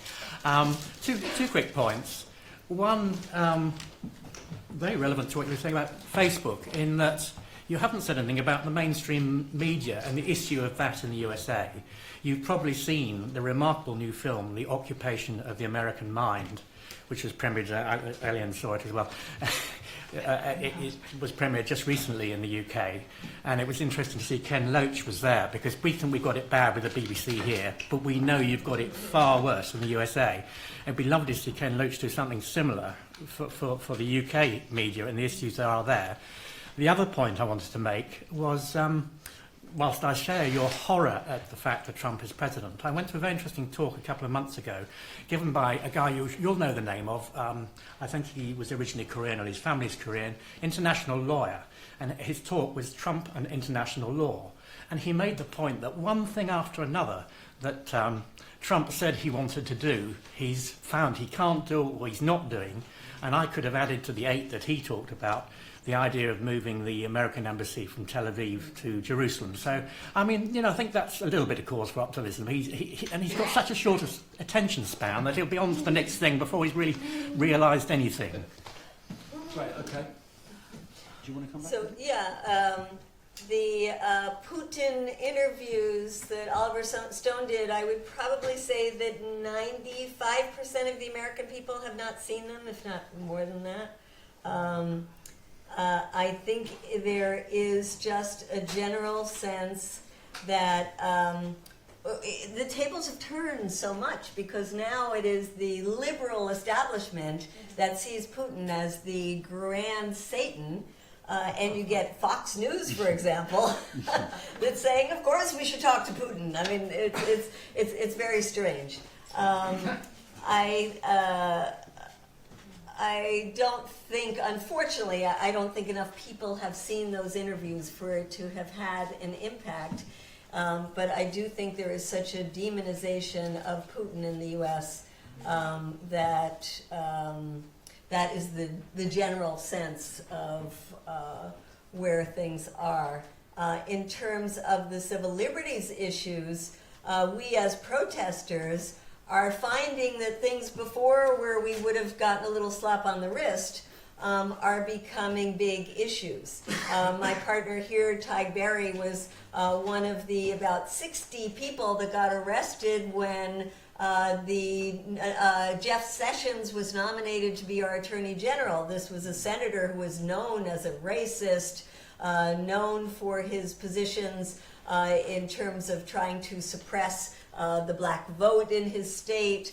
Two quick points. One, very relevant to what you were saying about Facebook, in that You haven't said anything about the mainstream media and the issue of that in the USA. You've probably seen the remarkable new film, The Occupation of the American Mind, which was premiered, Elian saw it as well. It was premiered just recently in the UK, and it was interesting to see Ken Loach was there, because we think we've got it bad with the BBC here, but we know you've got it far worse in the USA. It'd be lovely to see Ken Loach do something similar for the UK media and the issues that are there. The other point I wanted to make was, whilst I share your horror at the fact that Trump is president, I went to a very interesting talk a couple of months ago, given by a guy you'll know the name of. I think he was originally Korean, or his family's Korean, international lawyer. And his talk was Trump and international law. And he made the point that one thing after another that Trump said he wanted to do, he's found he can't do or he's not doing. And I could have added to the 8 that he talked about, the idea of moving the American embassy from Tel Aviv to Jerusalem. So, I mean, I think that's a little bit of cause for optimism. He's got such a short attention span that he'll be on to the next thing before he's really realised anything. Great, okay. Do you want to come back? So, the Putin interviews that Oliver Stone did, I would probably say that 95% of the American people have not seen them, if not more than that. I think there is just a general sense that the tables have turned so much, because now it is the liberal establishment that sees Putin as the grand Satan. And you get Fox News, for example, that's saying, "Of course, we should talk to Putin." I mean, it's very strange. I don't think, unfortunately, I don't think enough people have seen those interviews for it to have had an impact. But I do think there is such a demonization of Putin in the U.S. That is the general sense of where things are. In terms of the civil liberties issues, we as protesters are finding that things before, where we would have gotten a little slap on the wrist, are becoming big issues. My partner here, Tig Berry, was one of the about 60 people that got arrested when Jeff Sessions was nominated to be our Attorney General. This was a senator who was known as a racist, known for his positions in terms of trying to suppress the black vote in his state,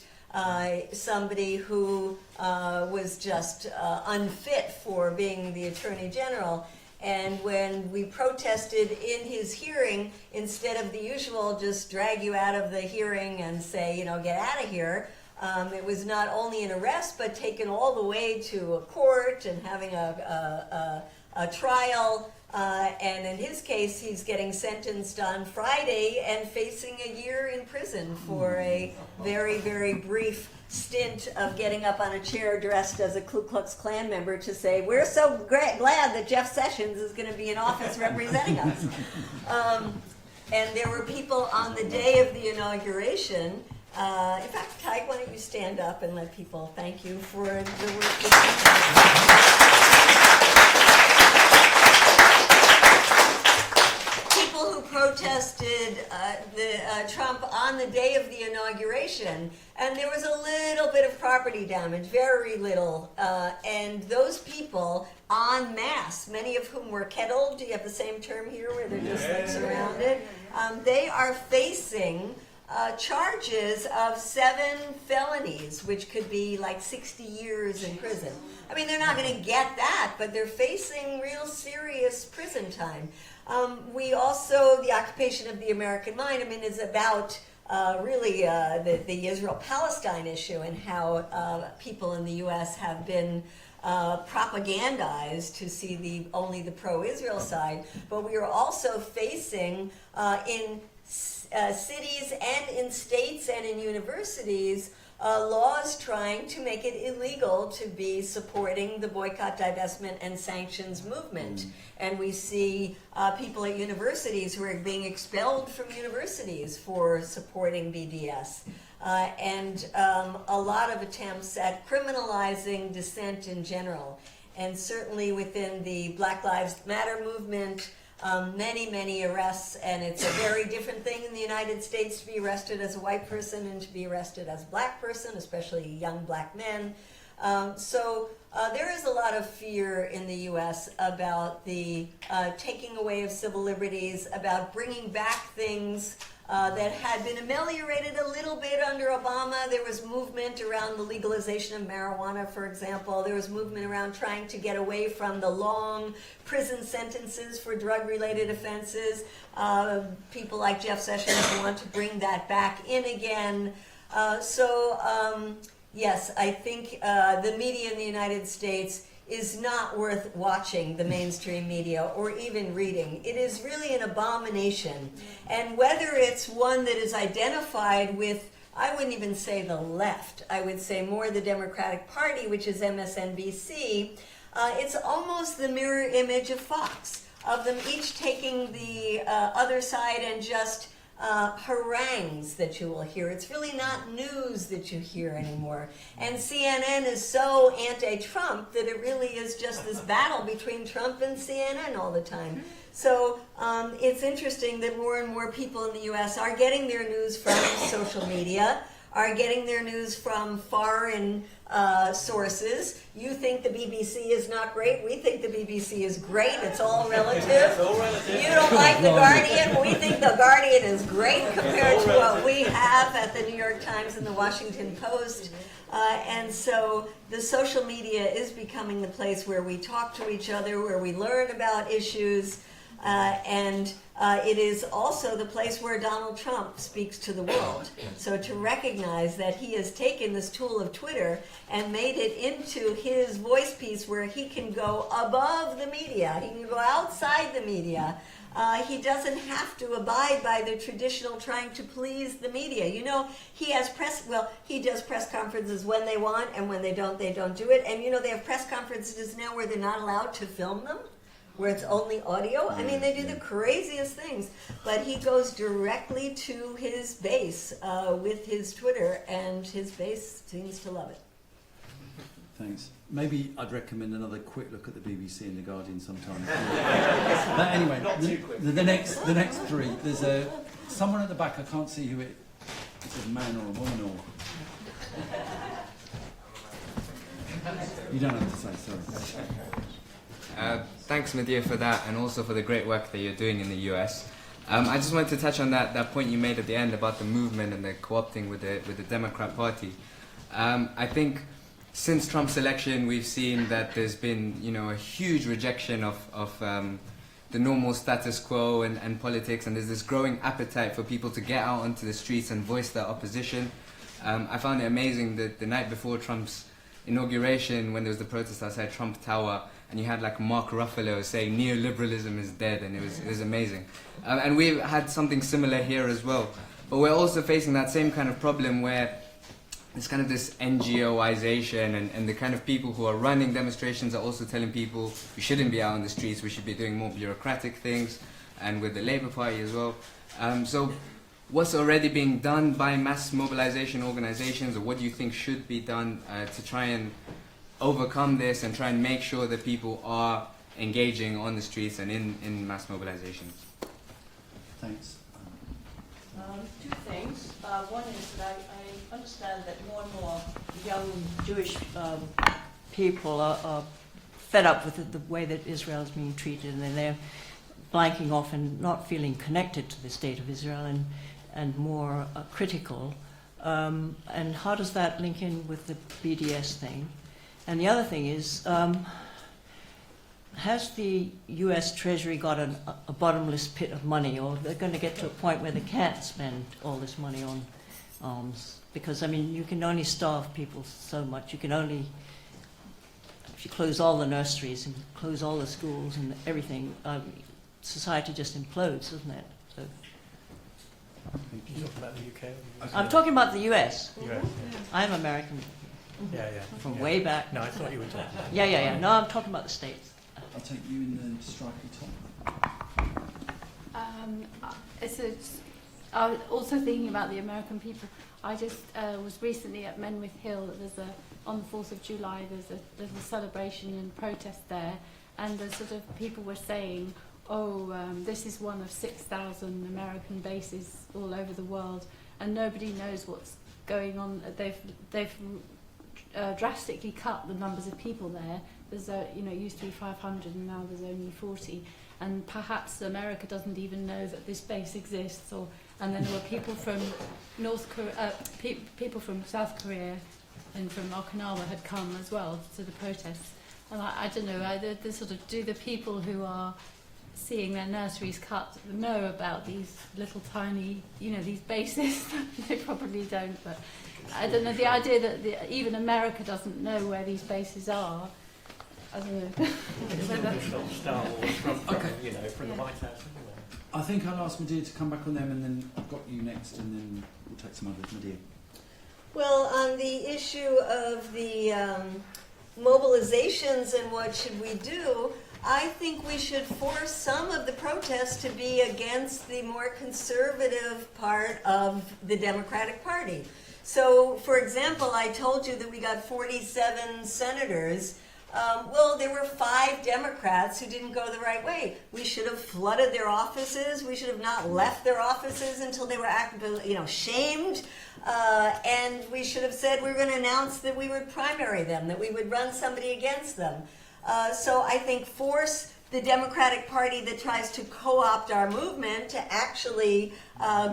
somebody who was just unfit for being the Attorney General. And when we protested in his hearing, instead of the usual just drag you out of the hearing and say, get out of here, it was not only an arrest, but taken all the way to a court and having a trial. And in his case, he's getting sentenced on Friday and facing a year in prison for a very, very brief stint of getting up on a chair dressed as a Ku Klux Klan member to say, "We're so glad that Jeff Sessions is going to be in office representing us." And there were people on the day of the inauguration. In fact, Tig, why don't you stand up and let people thank you for the work that you did. People who protested Trump on the day of the inauguration, and there was a little bit of property damage, very little, and those people en masse, many of whom were kettled, do you have the same term here where they're just like surrounded? They are facing charges of 7 felonies, which could be like 60 years in prison. I mean, they're not going to get that, but they're facing real serious prison time. We also, the occupation of the American mind, is about really the Israel-Palestine issue, and how people in the U.S. have been propagandized to see only the pro-Israel side. But we are also facing in cities and in states and in universities laws trying to make it illegal to be supporting the boycott, divestment, and sanctions movement. And we see people at universities who are being expelled from universities for supporting BDS. And a lot of attempts at criminalizing dissent in general. and certainly within the Black Lives Matter movement, many arrests, and it's a very different thing in the United States to be arrested as a white person and to be arrested as a black person, especially young black men. So there is a lot of fear in the U.S. about the taking away of civil liberties, about bringing back things that had been ameliorated a little bit under Obama. There was movement around the legalization of marijuana, for example. There was movement around trying to get away from the long prison sentences for drug-related offenses. People like Jeff Sessions want to bring that back in again. Yes, I think the media in the United States is not worth watching, the mainstream media, or even reading. It is really an abomination. And whether it's one that is identified with, I wouldn't even say the left, I would say more the Democratic Party, which is MSNBC, it's almost the mirror image of Fox, of them each taking the other side and just harangues that you will hear. It's really not news that you hear anymore. And CNN is so anti-Trump that it really is just this battle between Trump and CNN all the time. So it's interesting that more and more people in the U.S. are getting their news from social media, are getting their news from foreign sources. You think the BBC is not great. We think the BBC is great. It's all relative. You don't like The Guardian. We think The Guardian is great compared to what we have at the New York Times and the Washington Post. And so the social media is becoming the place where we talk to each other, where we learn about issues, and it is also the place where Donald Trump speaks to the world. So to recognize that he has taken this tool of Twitter and made it into his voice piece where he can go above the media, he can go outside the media. He doesn't have to abide by the traditional trying to please the media. You know, he does press conferences when they want, and when they don't do it. And you know, they have press conferences now where they're not allowed to film them, where it's only audio. I mean, they do the craziest things. But he goes directly to his base with his Twitter, and his base seems to love it. Thanks. Maybe I'd recommend another quick look at the BBC and the Guardian sometime. But anyway, the next three. There's someone at the back. I can't see who it. It's a man or a woman or. You don't have to say sorry. Thanks, Medea, for that, and also for the great work that you're doing in the US. I just wanted to touch on that point you made at the end about the movement and the co-opting with the Democrat Party. I think since Trump's election, we've seen that there's been, a huge rejection of the normal status quo and politics, and there's this growing appetite for people to get out onto the streets and voice their opposition. I found it amazing that the night before Trump's inauguration, when there was the protest outside Trump Tower, and you had like Mark Ruffalo saying neoliberalism is dead, and it was amazing. And we've had something similar here as well. But we're also facing that same kind of problem where there's kind of this NGOization, and the kind of people who are running demonstrations are also telling people we shouldn't be out on the streets, we should be doing more bureaucratic things, and with the Labour Party as well. So what's already being done by mass mobilization organizations, or what do you think should be done to try and overcome this and try and make sure that people are engaging on the streets and in mass mobilization? Thanks. Two things. One is that I understand that more and more young Jewish people are fed up with the way that Israel is being treated, and they're blanking off and not feeling connected to the state of Israel and more critical. And how does that link in with the BDS thing? And the other thing is, has the U.S. Treasury got a bottomless pit of money, or they're going to get to a point where they can't spend all this money on arms? Because, I mean, you can only starve people so much. You can only, if you close all the nurseries and close all the schools and everything, society just implodes, doesn't it? So, You talking about the UK? I'm talking about the U.S. US, yeah. I'm American Yeah. from way back. No, I thought you were talking. Yeah. No, I'm talking about the States. I'll take you in the stripy top. I was also thinking about the American people. I just was recently at Menwith Hill. There's a on the 4th of July, there's a little celebration and protest there, and the sort of people were saying, this is one of 6,000 American bases all over the world, and nobody knows what's going on. They've drastically cut the numbers of people there. There's it used to be 500 and now there's only 40, and perhaps America doesn't even know that this base exists. And then there were people from people from South Korea and from Okinawa had come as well to the protests. And I don't know, the sort of, do the people who are seeing their nurseries cut know about these little tiny, these bases? They probably don't, but I don't know, the idea that even America doesn't know where these bases are, I don't know. Star Wars from the White House anyway. I think I'll ask Medea to come back on them, and then I've got you next, and then we'll take some others. Medea. Well, on the issue of the mobilizations and what should we do, I think we should force some of the protests to be against the more conservative part of the Democratic Party. So, for example, I told you that we got 47 senators. Well, there were 5 Democrats who didn't go the right way. We should have flooded their offices. We should have not left their offices until they were shamed. And we should have said we were going to announce that we would primary them, that we would run somebody against them. So I think force the Democratic Party that tries to co-opt our movement to actually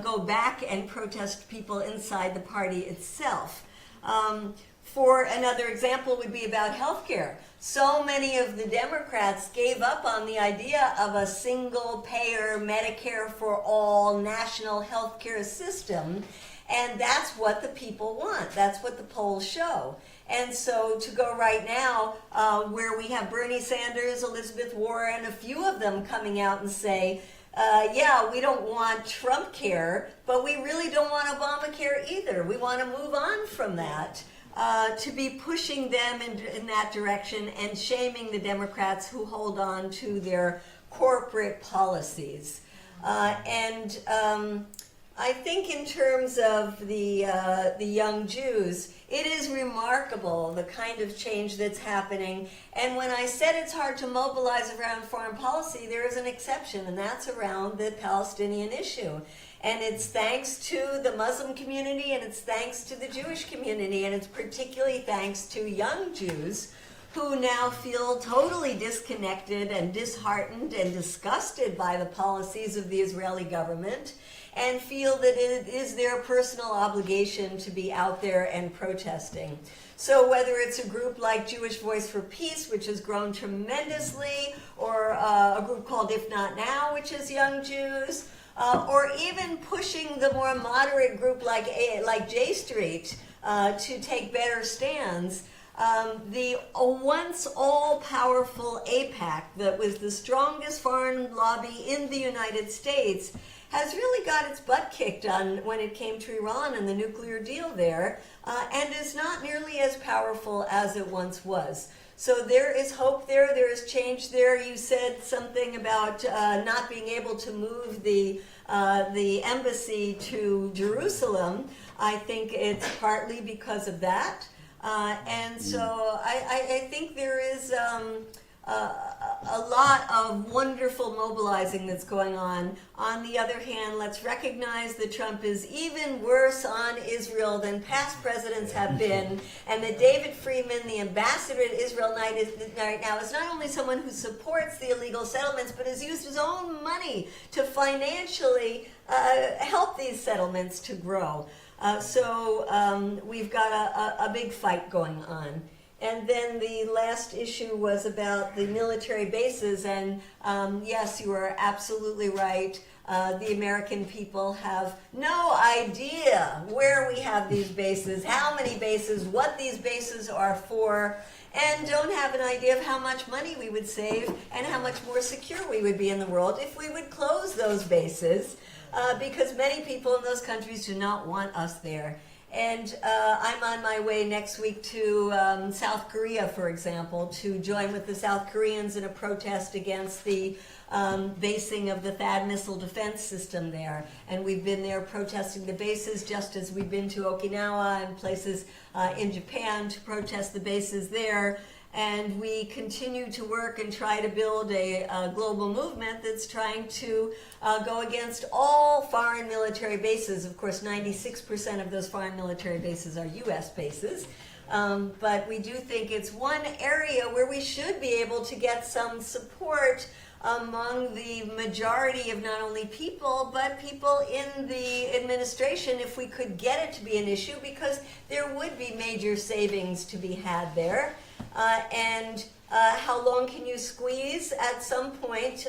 go back and protest people inside the party itself. For another example would be about healthcare. So many of the Democrats gave up on the idea of a single-payer Medicare for all national healthcare system, and that's what the people want. That's what the polls show. And so to go right now, where we have Bernie Sanders, Elizabeth Warren, a few of them coming out and say, we don't want Trump care, but we really don't want Obamacare either. We want to move on from that. To be pushing them in that direction and shaming the Democrats who hold on to their corporate policies. I think in terms of the young Jews, it is remarkable the kind of change that's happening. And when I said it's hard to mobilize around foreign policy, there is an exception, and that's around the Palestinian issue. And it's thanks to the Muslim community, and it's thanks to the Jewish community, and it's particularly thanks to young Jews who now feel totally disconnected and disheartened and disgusted by the policies of the Israeli government, and feel that it is their personal obligation to be out there and protesting. So whether it's a group like Jewish Voice for Peace, which has grown tremendously, or a group called If Not Now, which is young Jews, or even pushing the more moderate group like J Street to take better stands, the once all-powerful AIPAC, that was the strongest foreign lobby in the United States, has really got its butt kicked on when it came to Iran and the nuclear deal there, and is not nearly as powerful as it once was. So there is hope there. There is change there. You said something about not being able to move the embassy to Jerusalem. I think it's partly because of that. And so I think there is a lot of wonderful mobilizing that's going on. On the other hand, let's recognize that Trump is even worse on Israel than past presidents have been, and that David Friedman, the ambassador at Israel right now, is not only someone who supports the illegal settlements, but has used his own money to financially help these settlements to grow. So we've got a big fight going on. And then the last issue was about the military bases, and yes, you are absolutely right. The American people have no idea where we have these bases, how many bases, what these bases are for, and don't have an idea of how much money we would save and how much more secure we would be in the world if we would close those bases, because many people in those countries do not want us there. And I'm on my way next week to South Korea, for example, to join with the South Koreans in a protest against the basing of the THAAD missile defense system there. And we've been there protesting the bases, just as we've been to Okinawa and places in Japan to protest the bases there. And we continue to work and try to build a global movement that's trying to go against all foreign military bases. Of course, 96% of those foreign military bases are U.S. bases. But we do think it's one area where we should be able to get some support among the majority of not only people, but people in the administration, if we could get it to be an issue, because there would be major savings to be had there. And how long can you squeeze? At some point,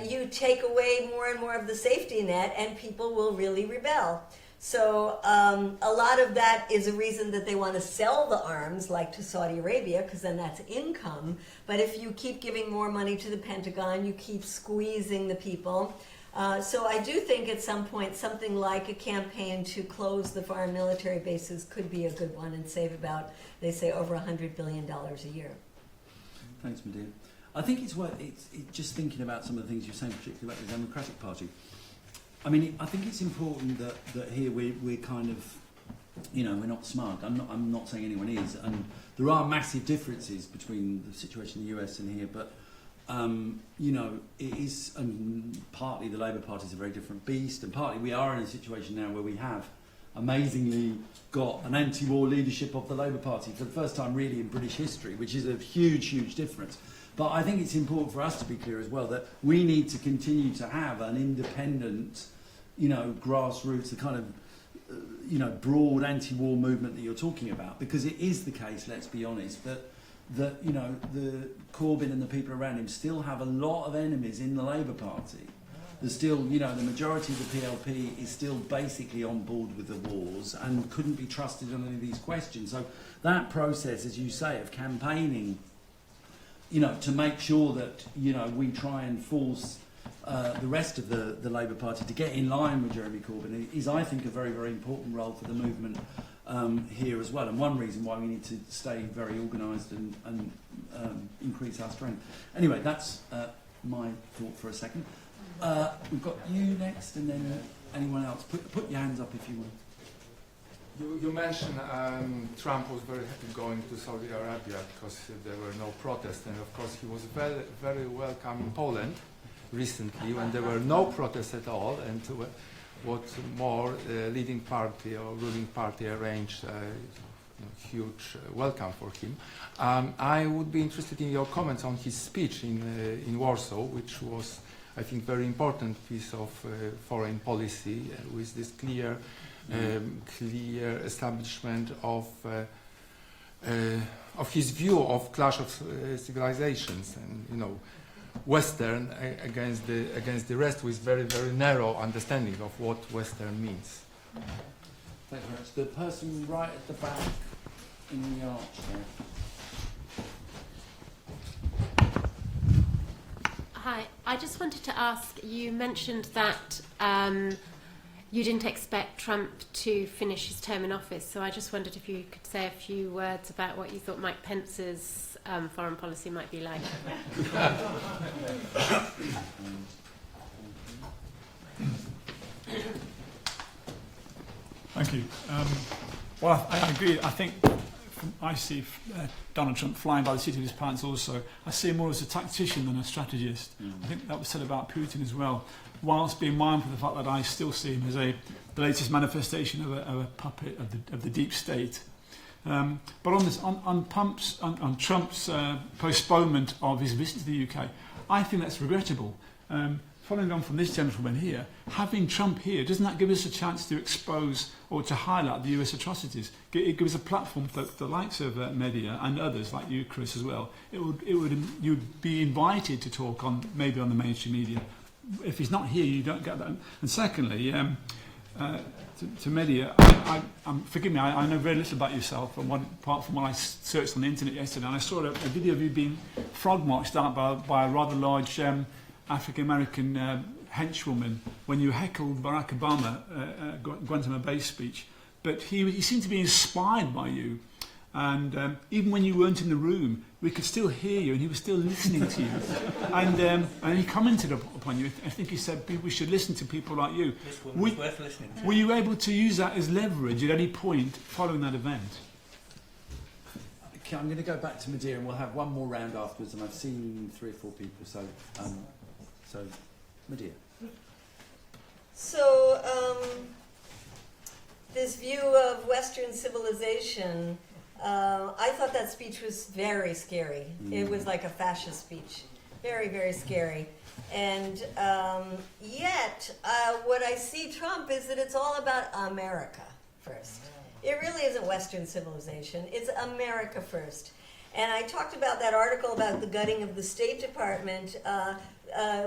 you take away more and more of the safety net, and people will really rebel. So a lot of that is a reason that they want to sell the arms, like to Saudi Arabia, because then that's income. But if you keep giving more money to the Pentagon, you keep squeezing the people. So I do think at some point something like a campaign to close the foreign military bases could be a good one and save about, they say, over $100 billion a year. Thanks, Medea. I think it's worth just thinking about some of the things you're saying, particularly about the Democratic Party. I mean, I think it's important that here we're kind of, you know, we're not smug. I'm not saying anyone is, and there are massive differences between the situation in the US and here, but you know, it is, partly the Labour Party is a very different beast, and partly we are in a situation now where we have amazingly got an anti-war leadership of the Labour Party for the first time really in British history, which is a huge, huge difference. But I think it's important for us to be clear as well that we need to continue to have an independent, you know, grassroots, the kind of, you know, broad anti-war movement that you're talking about, because it is the case, let's be honest, that you know, the Corbyn and the people around him still have a lot of enemies in the Labour Party. There's still, you know, the majority of the PLP is still basically on board with the wars and couldn't be trusted on any of these questions. So that process, as you say, of campaigning, you know, to make sure that, you know, we try and force the rest of the Labour Party to get in line with Jeremy Corbyn is, I think, a very, very important role for the movement here as well. And one reason why we need to stay very organised and increase our strength. Anyway, that's my thought for a second. We've got you next, and then anyone else. Put your hands up if you will. You mentioned Trump was very happy going to Saudi Arabia because there were no protests, and of course he was very, very welcome in Poland recently when there were no protests at all, and what more, leading party or ruling party arranged huge welcome for him. I would be interested in your comments on his speech in Warsaw, which was, I think, very important piece of foreign policy with this clear establishment of his view of clash of civilizations, and, you know, Western against the rest, with very, very narrow understanding of what Western means. Thanks very much. The person right at the back in the arch there. Hi, I just wanted to ask, you mentioned that you didn't expect Trump to finish his term in office, so I just wondered if you could say a few words about what you thought Mike Pence's foreign policy might be like. Thank you. Well, I agree. I think I see Donald Trump flying by the seat of his pants also. I see him more as a tactician than a strategist. I think that was said about Putin as well, whilst being mindful of the fact that I still see him as the latest manifestation of a puppet of the deep state. But on Trump's postponement of his visit to the UK, I think that's regrettable. Following on from this gentleman here, having Trump here, doesn't that give us a chance to expose or to highlight the US atrocities? It gives a platform for the likes of Medea and others like you, Chris, as well. You'd be invited to talk on maybe on the mainstream media. If he's not here, you don't get that. And secondly, to Medea, forgive me, I know very little about yourself, apart from what I searched on the internet yesterday, and I saw a video of you being frog-marched out by a rather large African-American henchwoman when you heckled Barack Obama Guantanamo Bay speech. but he seemed to be inspired by you. And even when you weren't in the room, we could still hear you, and he was still listening to you. And he commented upon you. I think he said we should listen to people like you. This woman is worth listening to. Were you able to use that as leverage at any point following that event? Okay, I'm going to go back to Medea, and we'll have one more round afterwards. And I've seen 3 or 4 people, so Medea. So, this view of Western civilization, I thought that speech was very scary. It was like a fascist speech. Very, very scary. And yet, what I see Trump is that it's all about America first. It really isn't Western civilization. It's America first. And I talked about that article about the gutting of the State Department.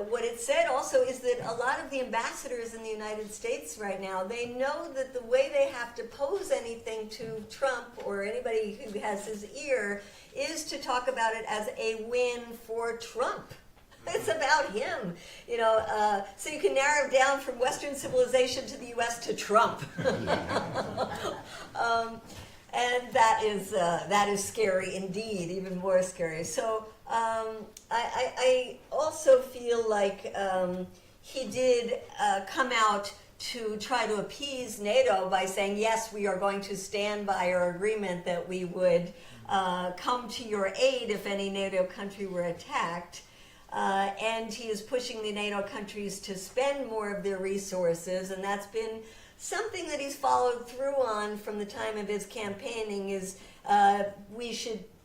What it said also is that a lot of the ambassadors in the United States right now, they know that the way they have to pose anything to Trump or anybody who has his ear is to talk about it as a win for Trump. It's about him, you know. So you can narrow down from Western civilization to the U.S. to Trump. And that is scary indeed, even more scary. So I also feel like he did come out to try to appease NATO by saying, yes, we are going to stand by our agreement that we would come to your aid if any NATO country were attacked. And he is pushing the NATO countries to spend more of their resources, and that's been something that he's followed through on from the time of his campaigning is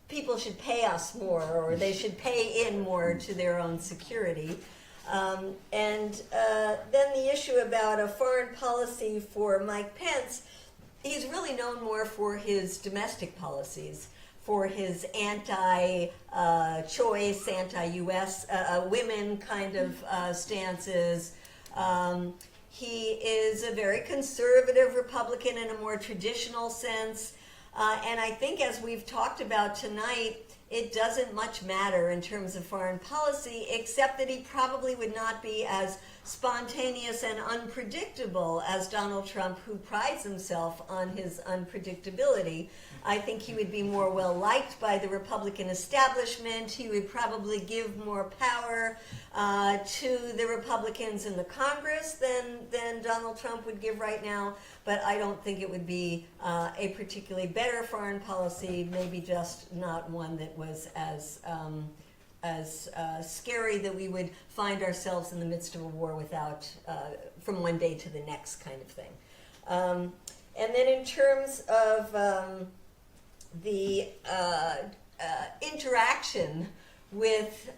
people should pay us more, or they should pay in more to their own security. Then the issue about a foreign policy for Mike Pence, he's really known more for his domestic policies, for his anti-choice, anti-U.S. Women kind of stances. He is a very conservative Republican in a more traditional sense. And I think, as we've talked about tonight, it doesn't much matter in terms of foreign policy, except that he probably would not be as spontaneous and unpredictable as Donald Trump, who prides himself on his unpredictability. I think he would be more well-liked by the Republican establishment. He would probably give more power to the Republicans in the Congress than Donald Trump would give right now. But I don't think it would be a particularly better foreign policy, maybe just not one that was as scary that we would find ourselves in the midst of a war without, from one day to the next kind of thing. And then in terms of the interaction with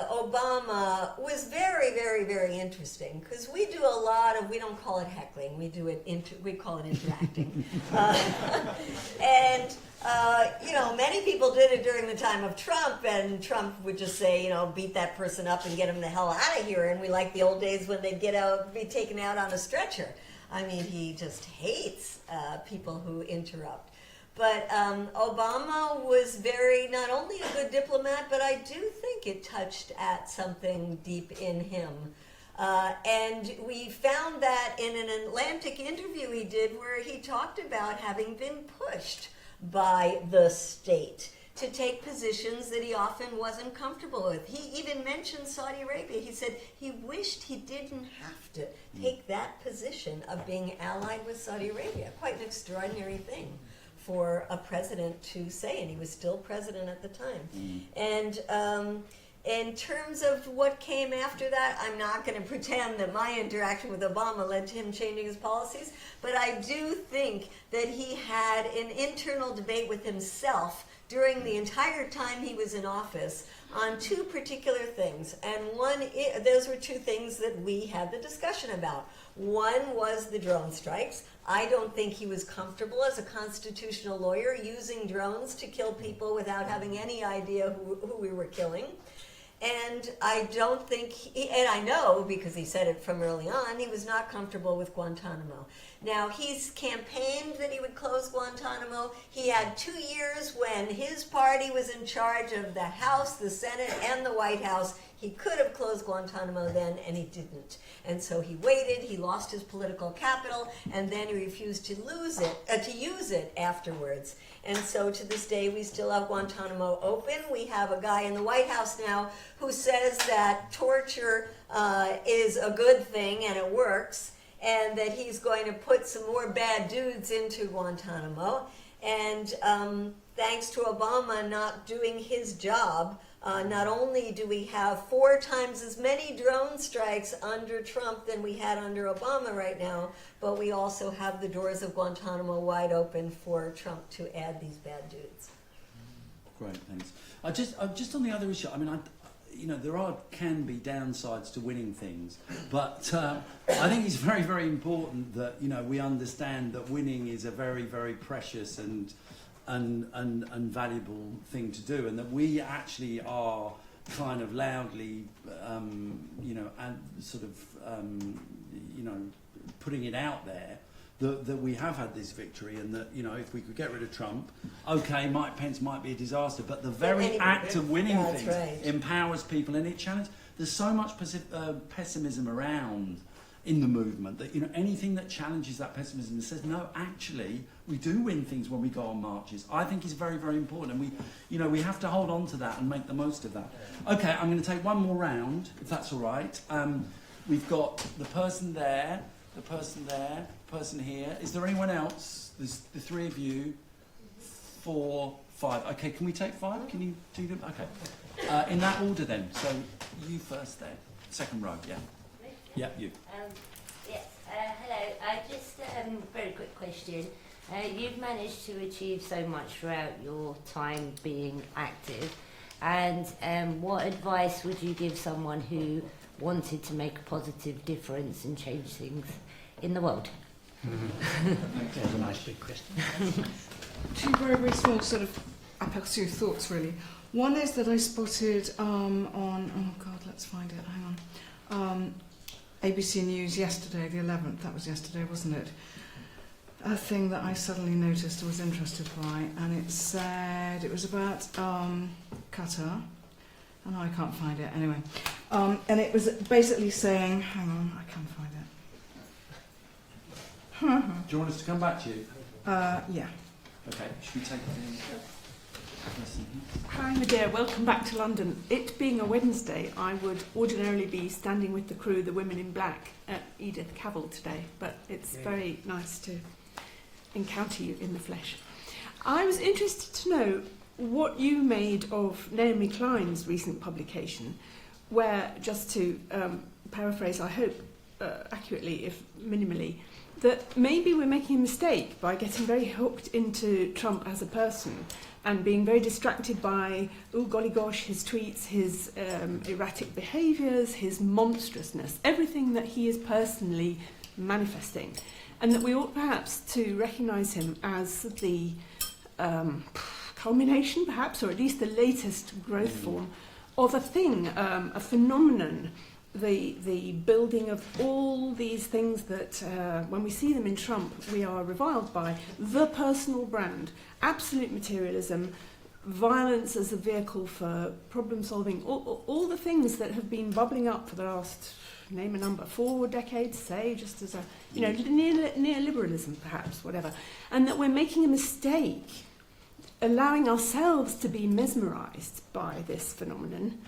Obama was very, very, very interesting, because we do a lot of, we don't call it heckling, we call it interacting. Many people did it during the time of Trump, and Trump would just say, beat that person up and get him the hell out of here. And we like the old days when they'd be taken out on a stretcher. I mean, he just hates people who interrupt. But Obama was not only a good diplomat, but I do think it touched at something deep in him. And we found that in an Atlantic interview he did, where he talked about having been pushed by the state to take positions that he often wasn't comfortable with. He even mentioned Saudi Arabia. He said he wished he didn't have to take that position of being allied with Saudi Arabia. Quite an extraordinary thing for a president to say, and he was still president at the time. And in terms of what came after that, I'm not going to pretend that my interaction with Obama led to him changing his policies, but I do think that he had an internal debate with himself during the entire time he was in office on 2 particular things. And those were 2 things that we had the discussion about. One was the drone strikes. I don't think he was comfortable as a constitutional lawyer using drones to kill people without having any idea who we were killing. And I don't think, and I know because he said it from early on, he was not comfortable with Guantanamo. Now, he's campaigned that he would close Guantanamo. He had 2 years when his party was in charge of the House, the Senate, and the White House. He could have closed Guantanamo then, and he didn't. And so he waited, he lost his political capital, and then he refused to use it afterwards. And so to this day, we still have Guantanamo open. We have a guy in the White House now who says that torture is a good thing and it works, and that he's going to put some more bad dudes into Guantanamo. And thanks to Obama not doing his job, not only do we have 4 times as many drone strikes under Trump than we had under Obama right now, but we also have the doors of Guantanamo wide open for Trump to add these bad dudes. Great, thanks. Just on the other issue, I mean, there can be downsides to winning things, but I think it's very, very important that we understand that winning is a very, very precious and valuable thing to do, and that we actually are kind of loudly, putting it out there that we have had this victory, and that if we could get rid of Trump, okay, Mike Pence might be a disaster, but the very act of winning things empowers people, and it challenges. There's so much pessimism around in the movement that anything that challenges that pessimism and says no, actually we do win things when we go on marches, I think is very, very important, and we have to hold on to that and make the most of that. Okay, I'm going to take one more round if that's all right. We've got the person there, the person there, the person here. Is there anyone else? There's the 3 of you, 4, 5. Okay, can we take 5? Can you do them? Okay, in that order then. So you first there, second row. Yeah, you. Yes, hello. Just very quick question. You've managed to achieve so much throughout your time being active, and what advice would you give someone who wanted to make a positive difference and change things in the world? That's a nice big question. 2 very, very small sort of aperçu thoughts, really. One is that I spotted on, oh God, let's find it, hang on. ABC News yesterday, the 11th, that was yesterday, wasn't it? A thing that I suddenly noticed and was interested by, and it said, it was about Qatar. Oh no, I can't find it, anyway. And it was basically saying, hang on, I can't find it. Do you want us to come back to you? Yeah. Okay, should we take the person here? Hi Medea, welcome back to London. It being a Wednesday, I would ordinarily be standing with the crew, the Women in Black, at Edith Cavell today, but it's very nice to encounter you in the flesh. I was interested to know what you made of Naomi Klein's recent publication, where, just to paraphrase, I hope accurately, if minimally, that maybe we're making a mistake by getting very hooked into Trump as a person and being very distracted by, oh golly gosh, his tweets, his erratic behaviours, his monstrousness, everything that he is personally manifesting, and that we ought perhaps to recognise him as the culmination, perhaps, or at least the latest growth form of a thing, a phenomenon, the building of all these things that, when we see them in Trump, we are reviled by. The personal brand, absolute materialism, violence as a vehicle for problem solving, all the things that have been bubbling up for the last, name a number, 4 decades, say, just as a, neoliberalism perhaps, whatever. And that we're making a mistake, allowing ourselves to be mesmerised by this phenomenon,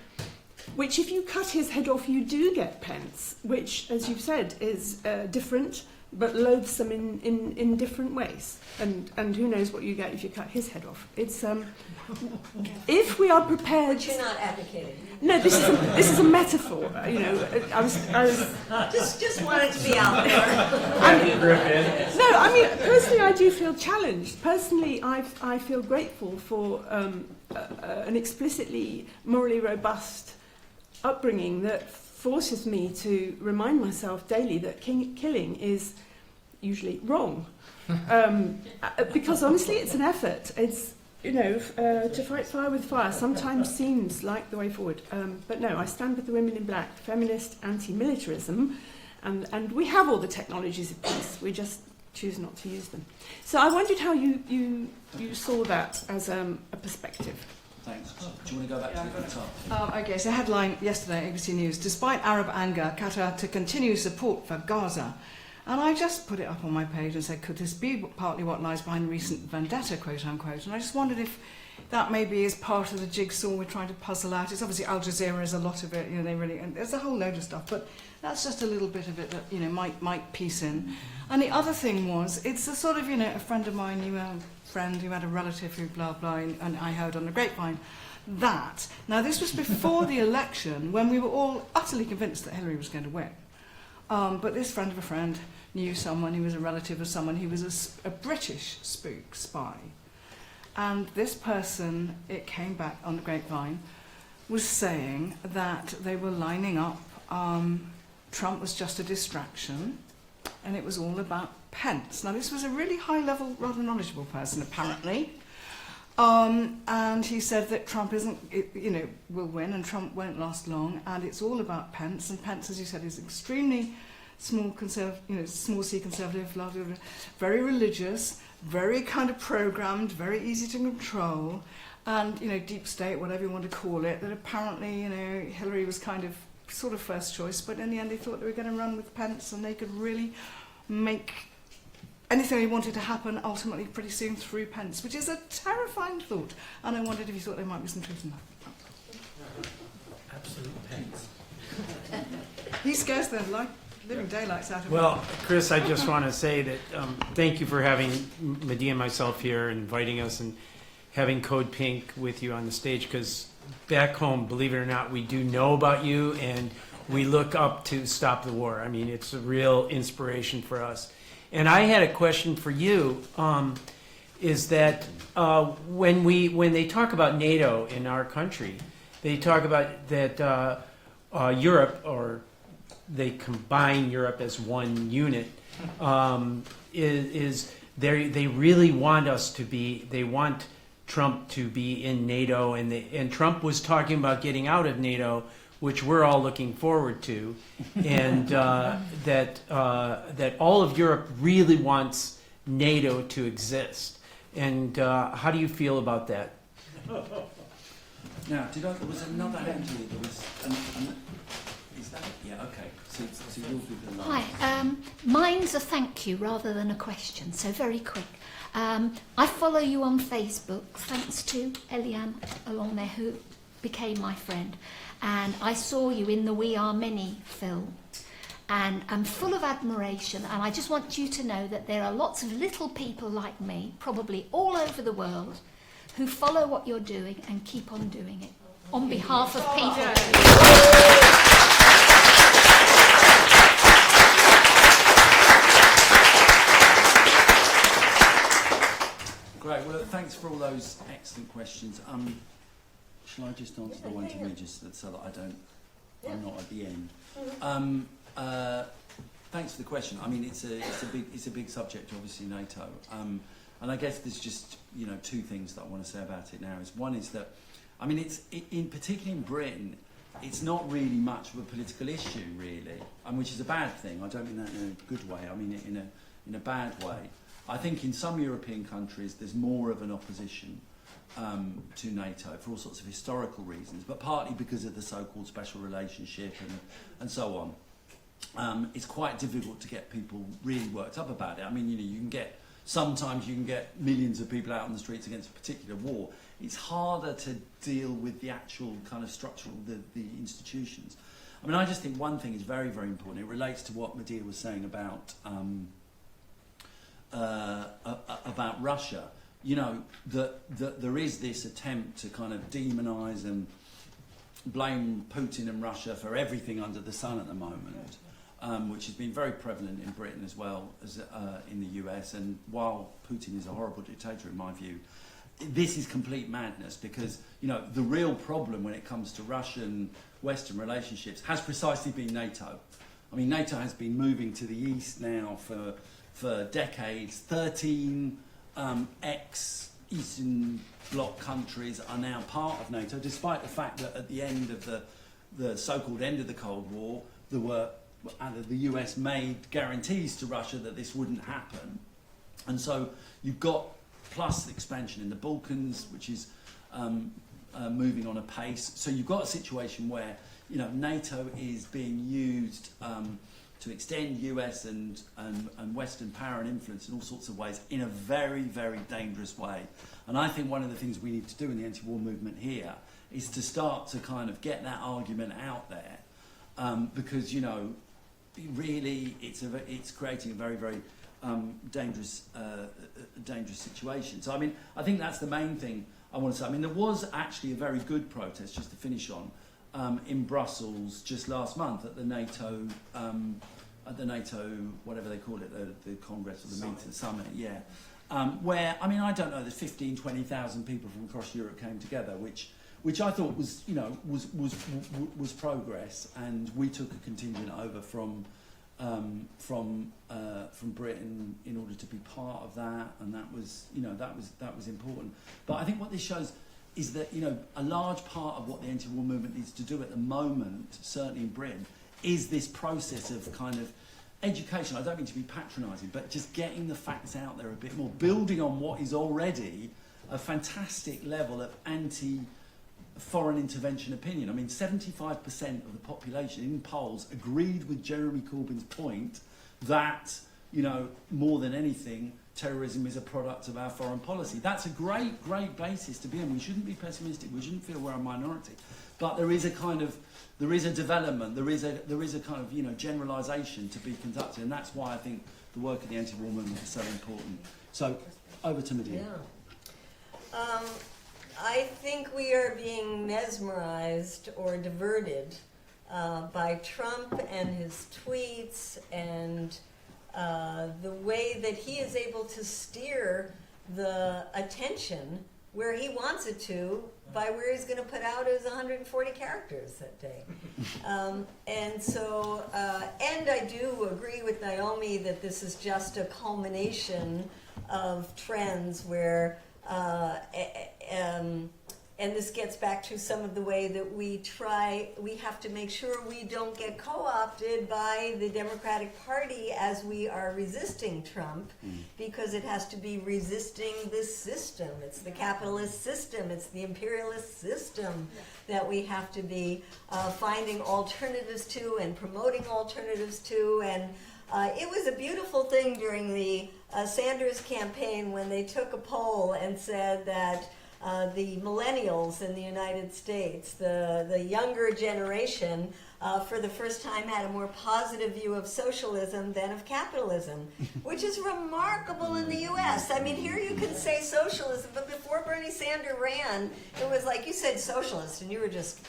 which if you cut his head off, you do get Pence, which, as you've said, is different, but loathsome in different ways. And who knows what you get if you cut his head off. It's if we are prepared. But you're not advocating. No, this is a metaphor. I was just wanted to be out there. No, I mean personally, I do feel challenged. Personally, I feel grateful for an explicitly morally robust upbringing that forces me to remind myself daily that killing is usually wrong. Because honestly, it's an effort. It's, to fight fire with fire sometimes seems like the way forward. But no, I stand with the Women in Black, feminist, anti-militarism, and we have all the technologies of peace. We just choose not to use them. So I wondered how you saw that as a perspective. Thanks. Do you want to go back to the top? Okay, so headline yesterday, ABC News, despite Arab anger, Qatar to continue support for Gaza. And I just put it up on my page and said, could this be partly what lies behind recent vendetta, quote unquote? And I just wondered if that maybe is part of the jigsaw we're trying to puzzle out. It's obviously Al Jazeera is a lot of it, you know, they really, and there's a whole load of stuff, but that's just a little bit of it that, you know, might piece in. And the other thing was, it's a sort of, you know, a friend of mine, you a friend who had a relative who blah blah, and I heard on the grapevine that. Now this was before the election, when we were all utterly convinced that Hillary was going to win. But this friend of a friend knew someone who was a relative of someone who was a British spy. And this person, it came back on the grapevine, was saying that they were lining up, Trump was just a distraction, and it was all about Pence. Now this was a really high-level, rather knowledgeable person, apparently. And he said that Trump will win and Trump won't last long, and it's all about Pence. And Pence, as you said, is extremely small C conservative, very religious, very kind of programmed, very easy to control, and, you know, deep state, whatever you want to call it, that apparently, you know, Hillary was kind of sort of first choice, but in the end they thought they were going to run with Pence and they could really make anything they wanted to happen ultimately pretty soon through Pence, which is a terrifying thought. And I wondered if you thought there might be some truth in that. Absolute Pence. He scares the living daylights out of me. Well, Chris, I just want to say that thank you for having Medea and myself here, inviting us, and having Code Pink with you on the stage, because back home, believe it or not, we do know about you, and we look up to Stop the War. I mean, it's a real inspiration for us. And I had a question for you, is that when they talk about NATO in our country, they talk about that Europe, or they combine Europe as one unit, they really want us to be, they want Trump to be in NATO, and Trump was talking about getting out of NATO, which we're all looking forward to, and that all of Europe really wants NATO to exist. And how do you feel about that? Now, there was another hand here. There was is that it? Yeah, okay. So you'll be the last. Hi, mine's a thank you rather than a question, so very quick. I follow you on Facebook, thanks to Eliane along there, who became my friend. And I saw you in the We Are Many film. And I'm full of admiration, and I just want you to know that there are lots of little people like me, probably all over the world, who follow what you're doing and keep on doing it on behalf of people. Great. Well, thanks for all those excellent questions. Shall I just answer the one to me, just so that I'm not at the end? Thanks for the question. I mean, it's a big subject, obviously, NATO. And I guess there's just, you know, two things that I want to say about it now. One is that, I mean, particularly in Britain, it's not really much of a political issue, really, which is a bad thing. I don't mean that in a good way. I mean it in a bad way. I think in some European countries there's more of an opposition to NATO for all sorts of historical reasons, but partly because of the so-called special relationship and so on. It's quite difficult to get people really worked up about it. I mean, you know, sometimes you can get millions of people out on the streets against a particular war. It's harder to deal with the actual kind of structural, the institutions. I mean, I just think one thing is very, very important. It relates to what Medea was saying about Russia. You know, that there is this attempt to kind of demonise and blame Putin and Russia for everything under the sun at the moment, which has been very prevalent in Britain as well as in the US. And while Putin is a horrible dictator, in my view, this is complete madness, because, you know, the real problem when it comes to Russian-Western relationships has precisely been NATO. I mean, NATO has been moving to the east now for decades. 13 ex-Eastern Bloc countries are now part of NATO, despite the fact that at the end of the so-called end of the Cold War, there were the US made guarantees to Russia that this wouldn't happen. And so you've got plus expansion in the Balkans, which is moving on a pace. So you've got a situation where, you know, NATO is being used to extend US and Western power and influence in all sorts of ways in a very, very dangerous way. And I think one of the things we need to do in the anti-war movement here is to start to kind of get that argument out there, because, you know, really it's creating a very, very dangerous situation. So I mean, I think that's the main thing I want to say. I mean, there was actually a very good protest, just to finish on, in Brussels just last month at the NATO whatever they call it, the Congress or the meeting summit, yeah. Where, I mean, I don't know, there's 15, 20,000 people from across Europe came together, which I thought was, you know, was progress, and we took a contingent over from Britain in order to be part of that, and that was, you know, that was important. But I think what this shows is that, you know, a large part of what the anti-war movement needs to do at the moment, certainly in Britain, is this process of kind of education. I don't mean to be patronising, but just getting the facts out there a bit more, building on what is already a fantastic level of anti-foreign intervention opinion. I mean, 75% of the population in polls agreed with Jeremy Corbyn's point that, you know, more than anything, terrorism is a product of our foreign policy. That's a great, great basis to be in. We shouldn't be pessimistic. We shouldn't feel we're a minority. But there is a kind of, there is a development, there is a kind of, you know, generalisation to be conducted, and that's why I think the work of the anti-war movement is so important. So, over to Medea. Yeah. I think we are being mesmerized or diverted by Trump and his tweets and the way that he is able to steer the attention where he wants it to by where he's going to put out his 140 characters that day. And so, and I do agree with Naomi that this is just a culmination of trends where, and this gets back to some of the way that we have to make sure we don't get co-opted by the Democratic Party as we are resisting Trump, because it has to be resisting this system. It's the capitalist system, it's the imperialist system that we have to be finding alternatives to and promoting alternatives to. And it was a beautiful thing during the Sanders campaign when they took a poll and said that the millennials in the United States, the younger generation, for the first time had a more positive view of socialism than of capitalism, which is remarkable in the U.S. I mean, here you can say socialism, but before Bernie Sanders ran, it was like you said socialist, and you were just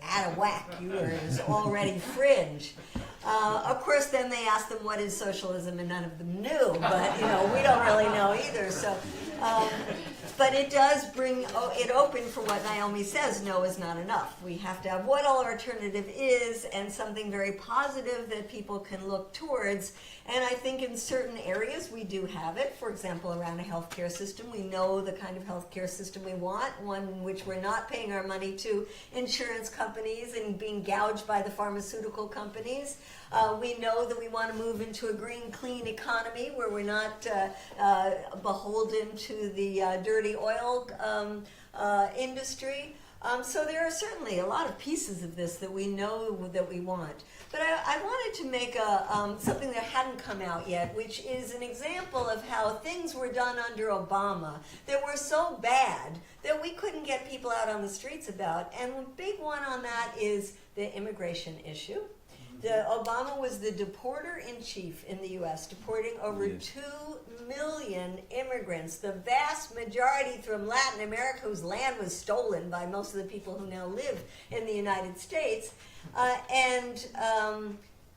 out of whack. You were already fringe. Of course, then they asked them what is socialism, and none of them knew. But you know, we don't really know either. So, but it does bring it open for what Naomi says. No is not enough. We have to have what all alternative is, and something very positive that people can look towards. And I think in certain areas we do have it. For example, around a healthcare system, we know the kind of healthcare system we want, one in which we're not paying our money to insurance companies and being gouged by the pharmaceutical companies. We know that we want to move into a green, clean economy where we're not beholden to the dirty oil industry. So there are certainly a lot of pieces of this that we know that we want. But I wanted to make something that hadn't come out yet, which is an example of how things were done under Obama that were so bad that we couldn't get people out on the streets about. And the big one on that is the immigration issue. Obama was the deporter-in-chief in the U.S., deporting over 2 million immigrants, the vast majority from Latin America, whose land was stolen by most of the people who now live in the United States.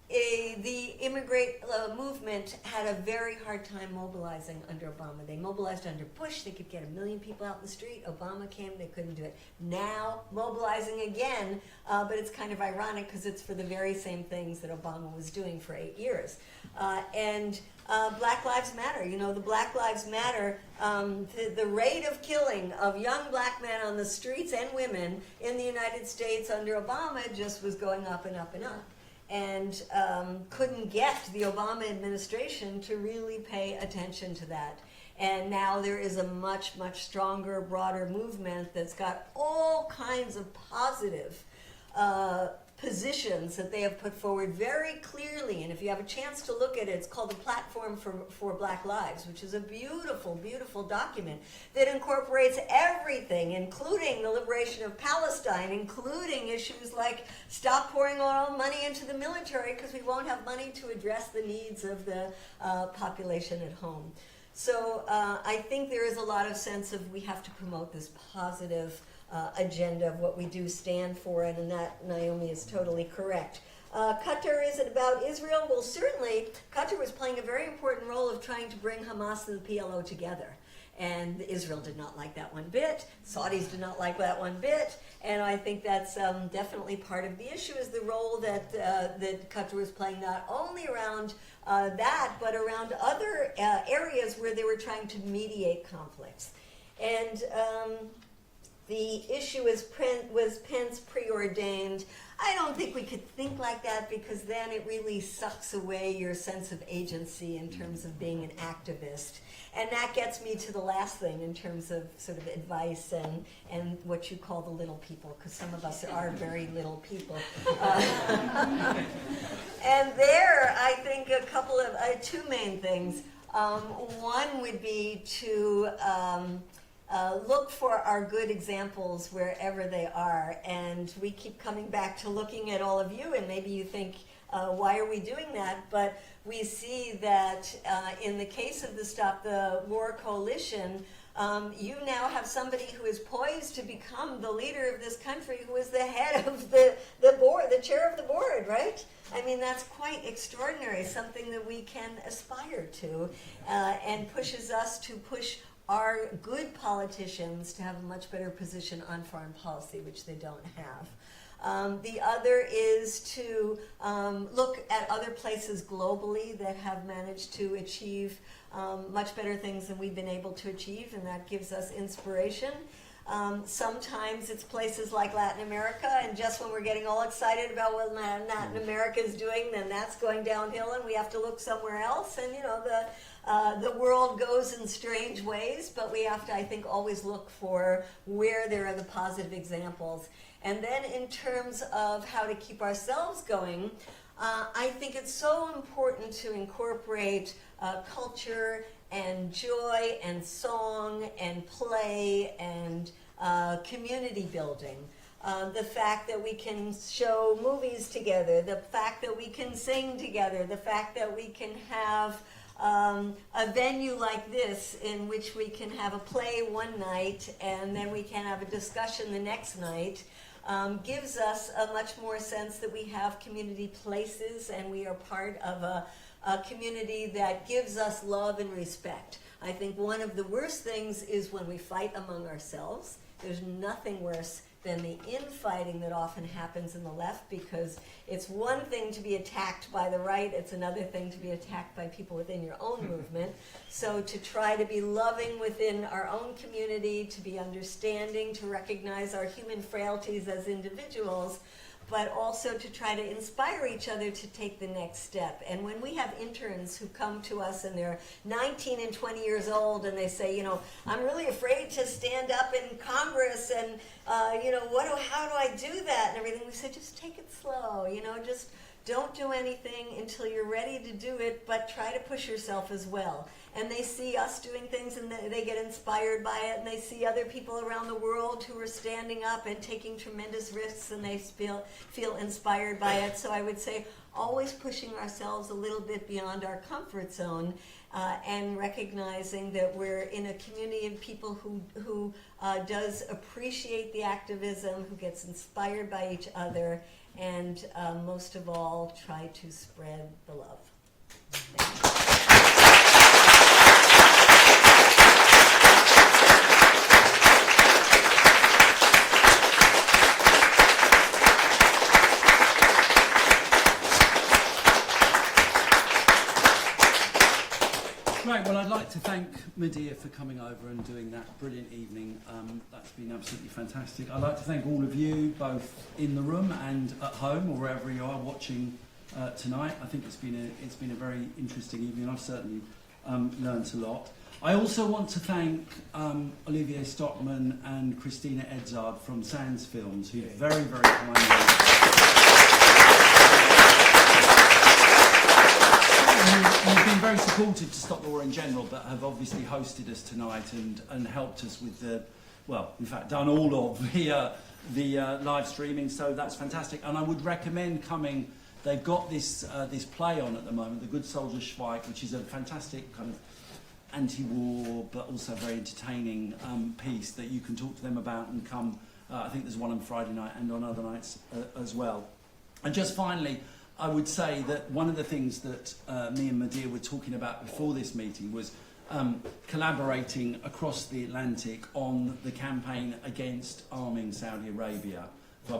The immigrant movement had a very hard time mobilizing under Obama. They mobilized under Bush. They could get 1 million people out in the street. Obama came, they couldn't do it. Now, mobilizing again, but it's kind of ironic because it's for the very same things that Obama was doing for 8 years. Black Lives Matter. You know, the Black Lives Matter, the rate of killing of young black men on the streets and women in the United States under Obama just was going up and up and up. and couldn't get the Obama administration to really pay attention to that. And now there is a much, much stronger, broader movement that's got all kinds of positive positions that they have put forward very clearly. And if you have a chance to look at it, it's called the Platform for Black Lives, which is a beautiful, beautiful document that incorporates everything, including the liberation of Palestine, including issues like stop pouring all money into the military because we won't have money to address the needs of the population at home. So I think there is a lot of sense of we have to promote this positive agenda of what we do stand for, and in that Naomi is totally correct. Qatar, is it about Israel? Well, certainly Qatar was playing a very important role of trying to bring Hamas and the PLO together. And Israel did not like that one bit. Saudis did not like that one bit. And I think that's definitely part of the issue, is the role that Qatar was playing, not only around that, but around other areas where they were trying to mediate conflicts. And the issue was Pence preordained. I don't think we could think like that, because then it really sucks away your sense of agency in terms of being an activist. And that gets me to the last thing in terms of sort of advice and what you call the little people, because some of us are very little people. And there, I think a couple of, two main things. One would be to look for our good examples wherever they are. And we keep coming back to looking at all of you, and maybe you think, why are we doing that? But we see that in the case of the Stop the War Coalition, you now have somebody who is poised to become the leader of this country, who is the head of the board, the chair of the board, right? I mean, that's quite extraordinary, something that we can aspire to, and pushes us to push our good politicians to have a much better position on foreign policy, which they don't have. The other is to look at other places globally that have managed to achieve much better things than we've been able to achieve, and that gives us inspiration. Sometimes it's places like Latin America, and just when we're getting all excited about what Latin America is doing, then that's going downhill and we have to look somewhere else. And you know, the world goes in strange ways, but we have to, I think, always look for where there are the positive examples. And then in terms of how to keep ourselves going, I think it's so important to incorporate culture and joy and song and play and community building. The fact that we can show movies together, the fact that we can sing together, the fact that we can have a venue like this in which we can have a play one night and then we can have a discussion the next night, gives us a much more sense that we have community places and we are part of a community that gives us love and respect. I think one of the worst things is when we fight among ourselves. There's nothing worse than the infighting that often happens in the left, because it's one thing to be attacked by the right, it's another thing to be attacked by people within your own movement. So to try to be loving within our own community, to be understanding, to recognize our human frailties as individuals, but also to try to inspire each other to take the next step. And when we have interns who come to us and they're 19 and 20 years old and they say, you know, I'm really afraid to stand up in Congress and, you know, how do I do that and everything, we say, just take it slow, you know, just don't do anything until you're ready to do it, but try to push yourself as well. And they see us doing things and they get inspired by it, and they see other people around the world who are standing up and taking tremendous risks, and they feel inspired by it. So I would say always pushing ourselves a little bit beyond our comfort zone, and recognizing that we're in a community of people who does appreciate the activism, who gets inspired by each other, and most of all, try to spread the love. Thank you. Right, well, I'd like to thank Medea for coming over and doing that brilliant evening. That's been absolutely fantastic. I'd like to thank all of you, both in the room and at home, or wherever you are watching tonight. I think it's been a very interesting evening. I've certainly learnt a lot. I also want to thank Olivier Stockman and Christina Edzard from Sands Films, who very, very kindly... You've been very supportive to Stop the War in general, but have obviously hosted us tonight and helped us with the, well, in fact, done all of the live streaming, so that's fantastic. And I would recommend coming. They've got this play on at the moment, The Good Soldier Schweik, which is a fantastic kind of anti-war but also very entertaining piece that you can talk to them about and come. I think there's one on Friday night and on other nights as well. And just finally, I would say that one of the things that me and Medea were talking about before this meeting was collaborating across the Atlantic on the campaign against arming Saudi Arabia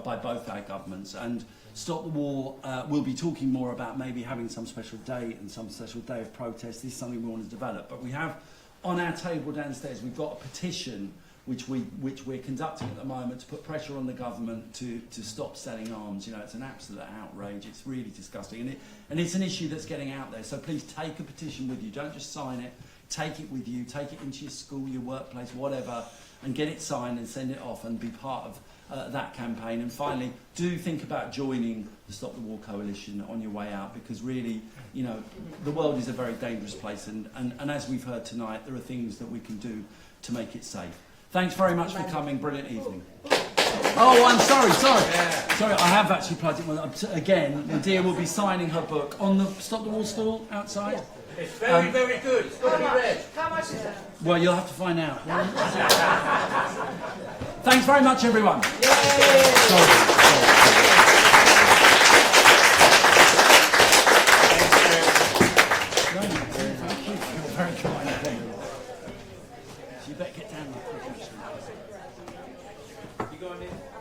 by both our governments. And Stop the War will be talking more about maybe having some special day and some special day of protest. This is something we want to develop. But we have on our table downstairs, we've got a petition which we're conducting at the moment to put pressure on the government to stop selling arms. You know, it's an absolute outrage. It's really disgusting, and it's an issue that's getting out there. So please take a petition with you. Don't just sign it. Take it with you. Take it into your school, your workplace, whatever, and get it signed and send it off and be part of that campaign. And finally, do think about joining the Stop the War Coalition on your way out, because really, you know, the world is a very dangerous place, and as we've heard tonight, there are things that we can do to make it safe. Thanks very much for coming. Brilliant evening. Oh, I'm sorry. Sorry, I have actually plugged it. Again, Medea will be signing her book on the Stop the War stall outside. It's very, very good. It's got to be read. How much is that? Well, you'll have to find out. Thanks very much, everyone. Sorry. Thank you. You're very kind. So you better get down there quick, actually. You going in?